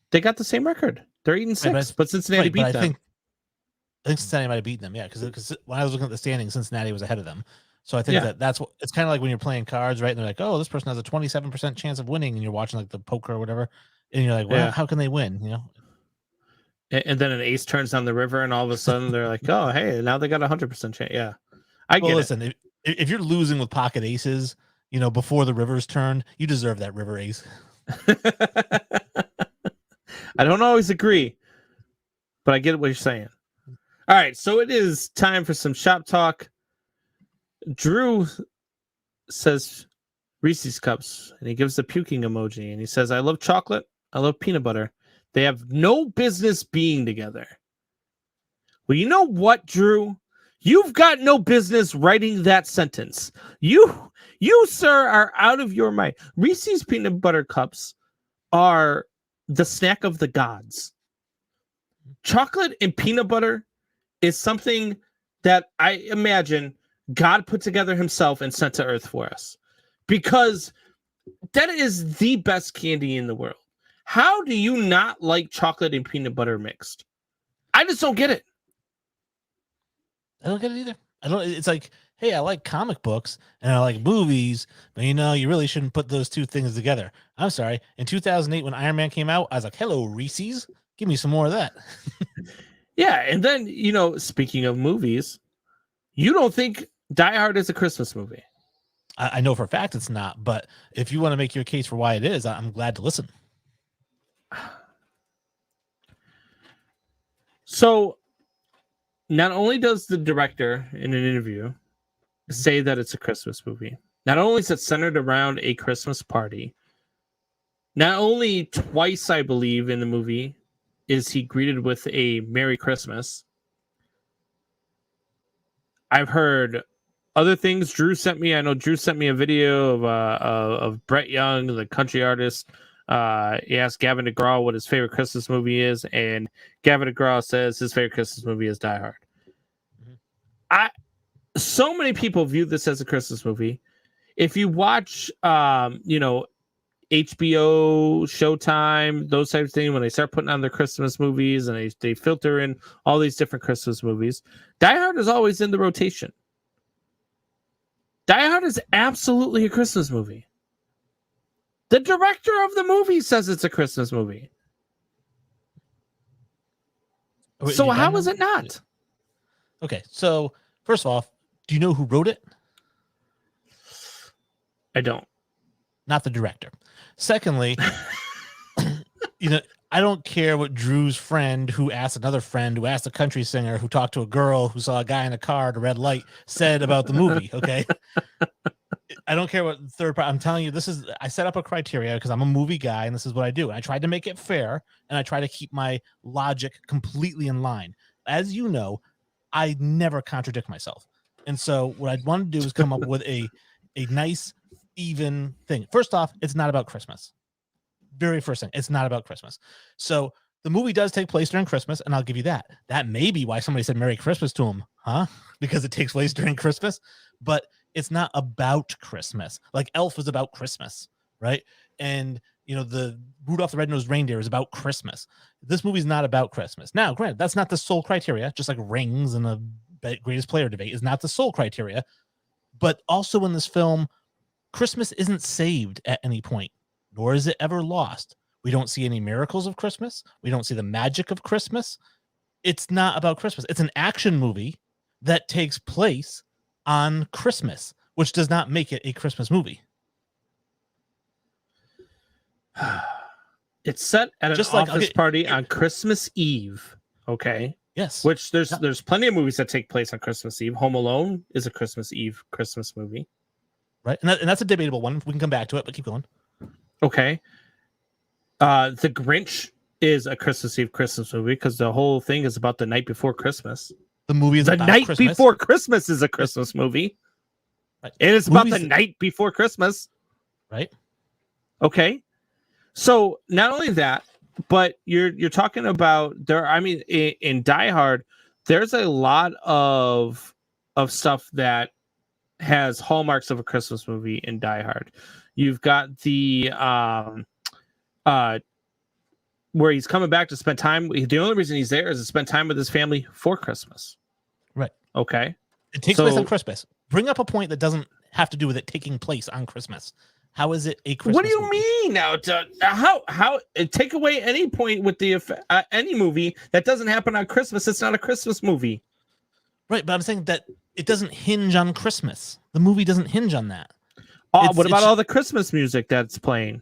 They got the same record. They're 8-6, but Cincinnati beat them. I think Cincinnati might have beaten them, yeah, because when I was looking at the standings, Cincinnati was ahead of them. So I think that's what it's kind of like when you're playing cards, right? And they're like, oh, this person has a 27% chance of winning, and you're watching like the poker or whatever, and you're like, well, how can they win? You know. And then an ace turns down the river, and all of a sudden they're like, "Oh, hey, now they got 100% chance." Yeah, I get it. Listen, if you're losing with pocket aces, you know, before the river's turned, you deserve that river ace. I don't always agree, but I get what you're saying. All right, so it is time for some shop talk. Drew says Reese's Cups, and he gives the puking emoji, and he says, I love chocolate, I love peanut butter. They have no business being together. Well, you know what, Drew? You've got no business writing that sentence. You, sir, are out of your mind. Reese's Peanut Butter Cups are the snack of the gods. Chocolate and peanut butter is something that I imagine God put together himself and sent to Earth for us. Because that is the best candy in the world. How do you not like chocolate and peanut butter mixed? I just don't get it. I don't get it either. I don't. It's like, hey, I like comic books and I like movies, but you really shouldn't put those two things together. I'm sorry. In 2008, when Iron Man came out, I was like, hello, Reese's. Give me some more of that. Yeah, and then, speaking of movies, you don't think Die Hard is a Christmas movie? I know for a fact it's not, but if you want to make your case for why it is, I'm glad to listen. So, not only does the director in an interview say that it's a Christmas movie, not only is it centered around a Christmas party, not only twice, I believe, in the movie is he greeted with a Merry Christmas. I've heard other things. Drew sent me a video of Brett Young, the country artist. He asked Gavin DeGraw what his favorite Christmas movie is, and Gavin DeGraw says his favorite Christmas movie is Die Hard. Mm-hmm. So many people view this as a Christmas movie. If you watch, HBO, Showtime, those types of things, when they start putting on their Christmas movies and they filter in all these different Christmas movies, Die Hard is always in the rotation. Die Hard is absolutely a Christmas movie. The director of the movie says it's a Christmas movie. So how is it not? Okay, so first of all, do you know who wrote it? I don't. Not the director. Secondly, I don't care what Drew's friend who asked another friend who asked a country singer who talked to a girl who saw a guy in a car at a red light said about the movie. Okay. I don't care what third party. I'm telling you, I set up a criteria because I'm a movie guy and this is what I do. And I tried to make it fair and I try to keep my logic completely in line. As you know, I never contradict myself. And so what I'd want to do is come up with a nice, even thing. First off, it's not about Christmas. Very first thing, it's not about Christmas. So the movie does take place during Christmas, and I'll give you that. That may be why somebody said Merry Christmas to him, huh? Because it takes place during Christmas, but it's not about Christmas. Like Elf is about Christmas, right? And the Rudolph the Red-Nosed Reindeer is about Christmas. This movie's not about Christmas. Now, granted, that's not the sole criteria, just like rings and the greatest player debate is not the sole criteria. But also in this film, Christmas isn't saved at any point, nor is it ever lost. We don't see any miracles of Christmas. We don't see the magic of Christmas. It's not about Christmas. It's an action movie that takes place on Christmas, which does not make it a Christmas movie. It's set at an office party on Christmas Eve. Okay. Yes. Which there's plenty of movies that take place on Christmas Eve. Home Alone is a Christmas Eve Christmas movie. Right. And that's a debatable one. We can come back to it, but keep going. Okay. The Grinch is a Christmas Eve Christmas movie because the whole thing is about the night before Christmas. The movie is the about night Christmas. Before Christmas is a Christmas movie. Right. It is about the night before Christmas. Right. Okay. So not only that, but you're talking about in Die Hard, there's a lot of stuff that has hallmarks of a Christmas movie in Die Hard. You've got the where he's coming back to spend time. The only reason he's there is to spend time with his family for Christmas. Right. Okay. It takes place on Christmas. Bring up a point that doesn't have to do with it taking place on Christmas. How is it a Christmas What do you movie? mean now? How take away any point with the any movie that doesn't happen on Christmas? It's not a Christmas movie. Right, but I'm saying that it doesn't hinge on Christmas. The movie doesn't hinge on that. What about all the Christmas music that's playing?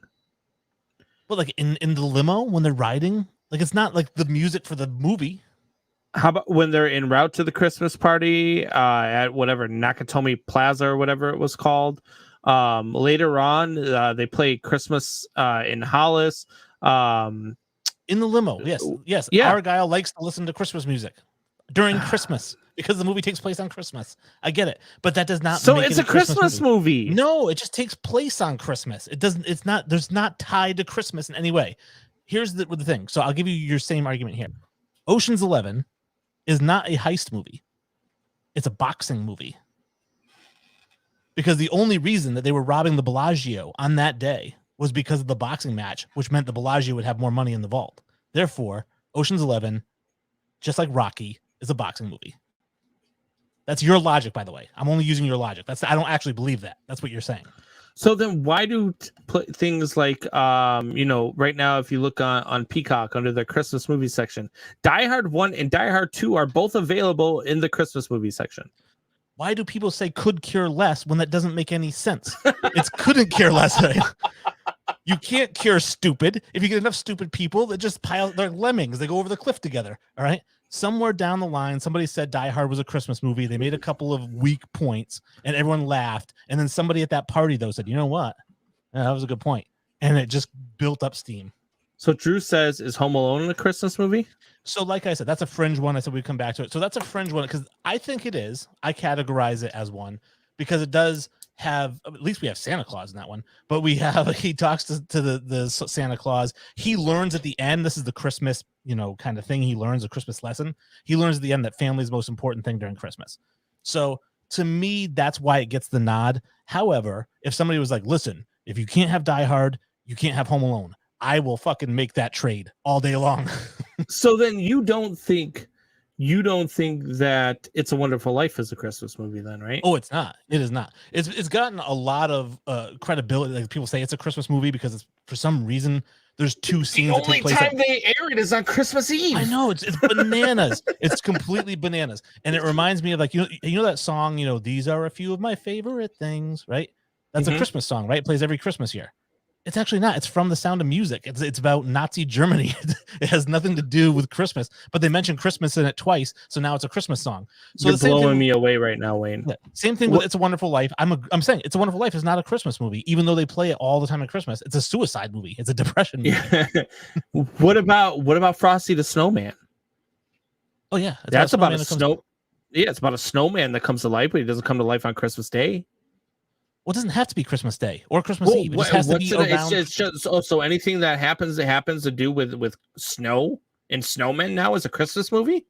But like in the limo when they're riding, like it's not like the music for the movie. How about when they're en route to the Christmas party at whatever Nakatomi Plaza or whatever it was called? Later on, they play Christmas in Hollis. In the limo, yes. Yeah. Argyle likes to listen to Christmas music during Christmas because the movie takes place on Christmas. I get it, but that does not. So make it's it a Christmas movie. No, it just takes place on Christmas. It doesn't. It's not. There's not tied to Christmas in any way. Here's the thing. So I'll give you your same argument here. Ocean's 11 is not a heist movie. It's a boxing movie. Because the only reason that they were robbing the Bellagio on that day was because of the boxing match, which meant the Bellagio would have more money in the vault. Therefore, Ocean's 11, just like Rocky, is a boxing movie. That's your logic, by the way. I'm only using your logic. I don't actually believe that. That's what you're saying. So then why do things like, right now, if you look on Peacock under the Christmas movie section, Die Hard 1 and Die Hard 2 are both available in the Christmas movie section. Why do people say could care less when that doesn't make any sense? It's couldn't care less. Right? You can't cure stupid. If you get enough stupid people that just pile, they're lemmings. They go over the cliff together. All right. Somewhere down the line, somebody said Die Hard was a Christmas movie. They made a couple of weak points and everyone laughed. And then somebody at that party, though, said, you know what? Yeah, that was a good point. And it just built up steam. So Drew says, is Home Alone a Christmas movie? So like I said, that's a fringe one. I said we'd come back to it. So that's a fringe one because I think it is. I categorize it as one because it does have, at least we have Santa Claus in that one, but we have, he talks to the Santa Claus. He learns at the end, this is the Christmas, kind of thing. He learns a Christmas lesson. He learns at the end that family is the most important thing during Christmas. So to me, that's why it gets the nod. However, if somebody was like, listen, if you can't have Die Hard, you can't have Home Alone. I will fucking make that trade all day long. So then you don't think that It's a Wonderful Life is a Christmas movie then, right? Oh, it's not. It is not. It's gotten a lot of credibility. Like people say it's a Christmas movie because it's, for some reason there's two scenes. The only time they air it is on Christmas Eve. I know it's bananas. It's completely bananas. And it reminds me of like you know that song, these are a few of my favorite things, right? That's a Christmas song, right? It plays every Christmas year. It's actually not. It's from The Sound of Music. It's about Nazi Germany. It has nothing to do with Christmas, but they mentioned Christmas in it twice, so now it's a Christmas song. So you're blowing me away right now, Wayne. Yeah, same thing with It's a Wonderful Life. I'm saying It's a Wonderful Life is not a Christmas movie, even though they play it all the time at Christmas. It's a suicide movie. It's a depression movie. Yeah. What about Frosty the Snowman? Oh yeah, that's about a snow. Yeah, it's about a snowman that comes to life, but he doesn't come to life on Christmas Day. Well, it doesn't have to be Christmas Day or Christmas Eve. It just has to be around. It's just, so anything that happens to do with snow and snowmen now is a Christmas movie?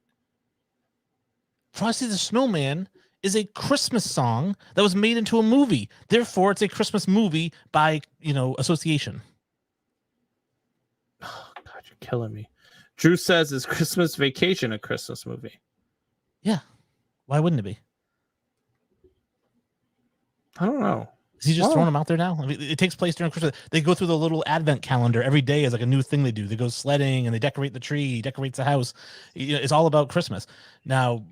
Frosty the Snowman is a Christmas song that was made into a movie. Therefore, it's a Christmas movie by, association. Oh, God, you're killing me. Drew says, is Christmas Vacation a Christmas movie? Yeah. Why wouldn't it be? I don't know. Is he just throwing them out there now? I mean, it takes place during Christmas. They go through the little advent calendar every day as like a new thing they do. They go sledding and they decorate the tree, decorates the house. It's all about Christmas. Now,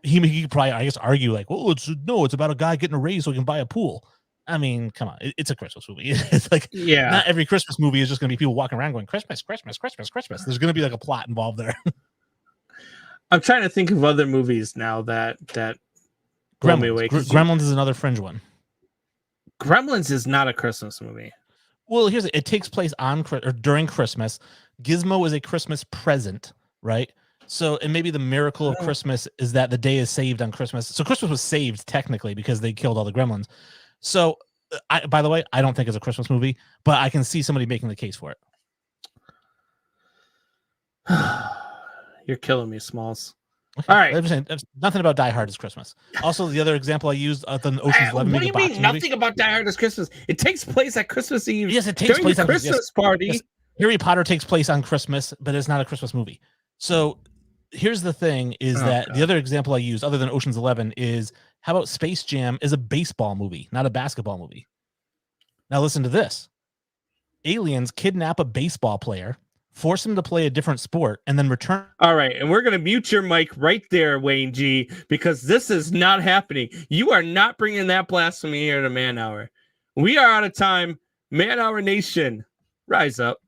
he could probably, I guess, argue like, well, it's about a guy getting a raise so he can buy a pool. I mean, come on, it's a Christmas movie. It's like, not every Christmas movie is just going to be people walking around going Christmas, Christmas, Christmas, Christmas. There's going to be like a plot involved there. I'm trying to think of other movies now that blow me away. Gremlins is another fringe one. Gremlins is not a Christmas movie. Well, it takes place during Christmas. Gizmo is a Christmas present, right? So, and maybe the miracle of Christmas is that the day is saved on Christmas. So Christmas was saved technically because they killed all the gremlins. So, by the way, I don't think it's a Christmas movie, but I can see somebody making the case for it. You're killing me, Smalls. Okay. All right. I'm saying, nothing about Die Hard is Christmas. Also, the other example I used, the Ocean's 11. What do you mean nothing about Die Hard is Christmas? It takes place at Christmas Eve. Yes, it takes place on Christmas party. Yes. Harry Potter takes place on Christmas, but it's not a Christmas movie. So here's the thing: the other example I used, other than Ocean's 11, is how about Space Jam is a baseball movie, not a basketball movie. Now listen to this: aliens kidnap a baseball player, force him to play a different sport, and then return. All right, and we're going to mute your mic right there, Wayne G, because this is not happening. You are not bringing that blasphemy here to Man Hour. We are out of time. Man Hour Nation, Rise up.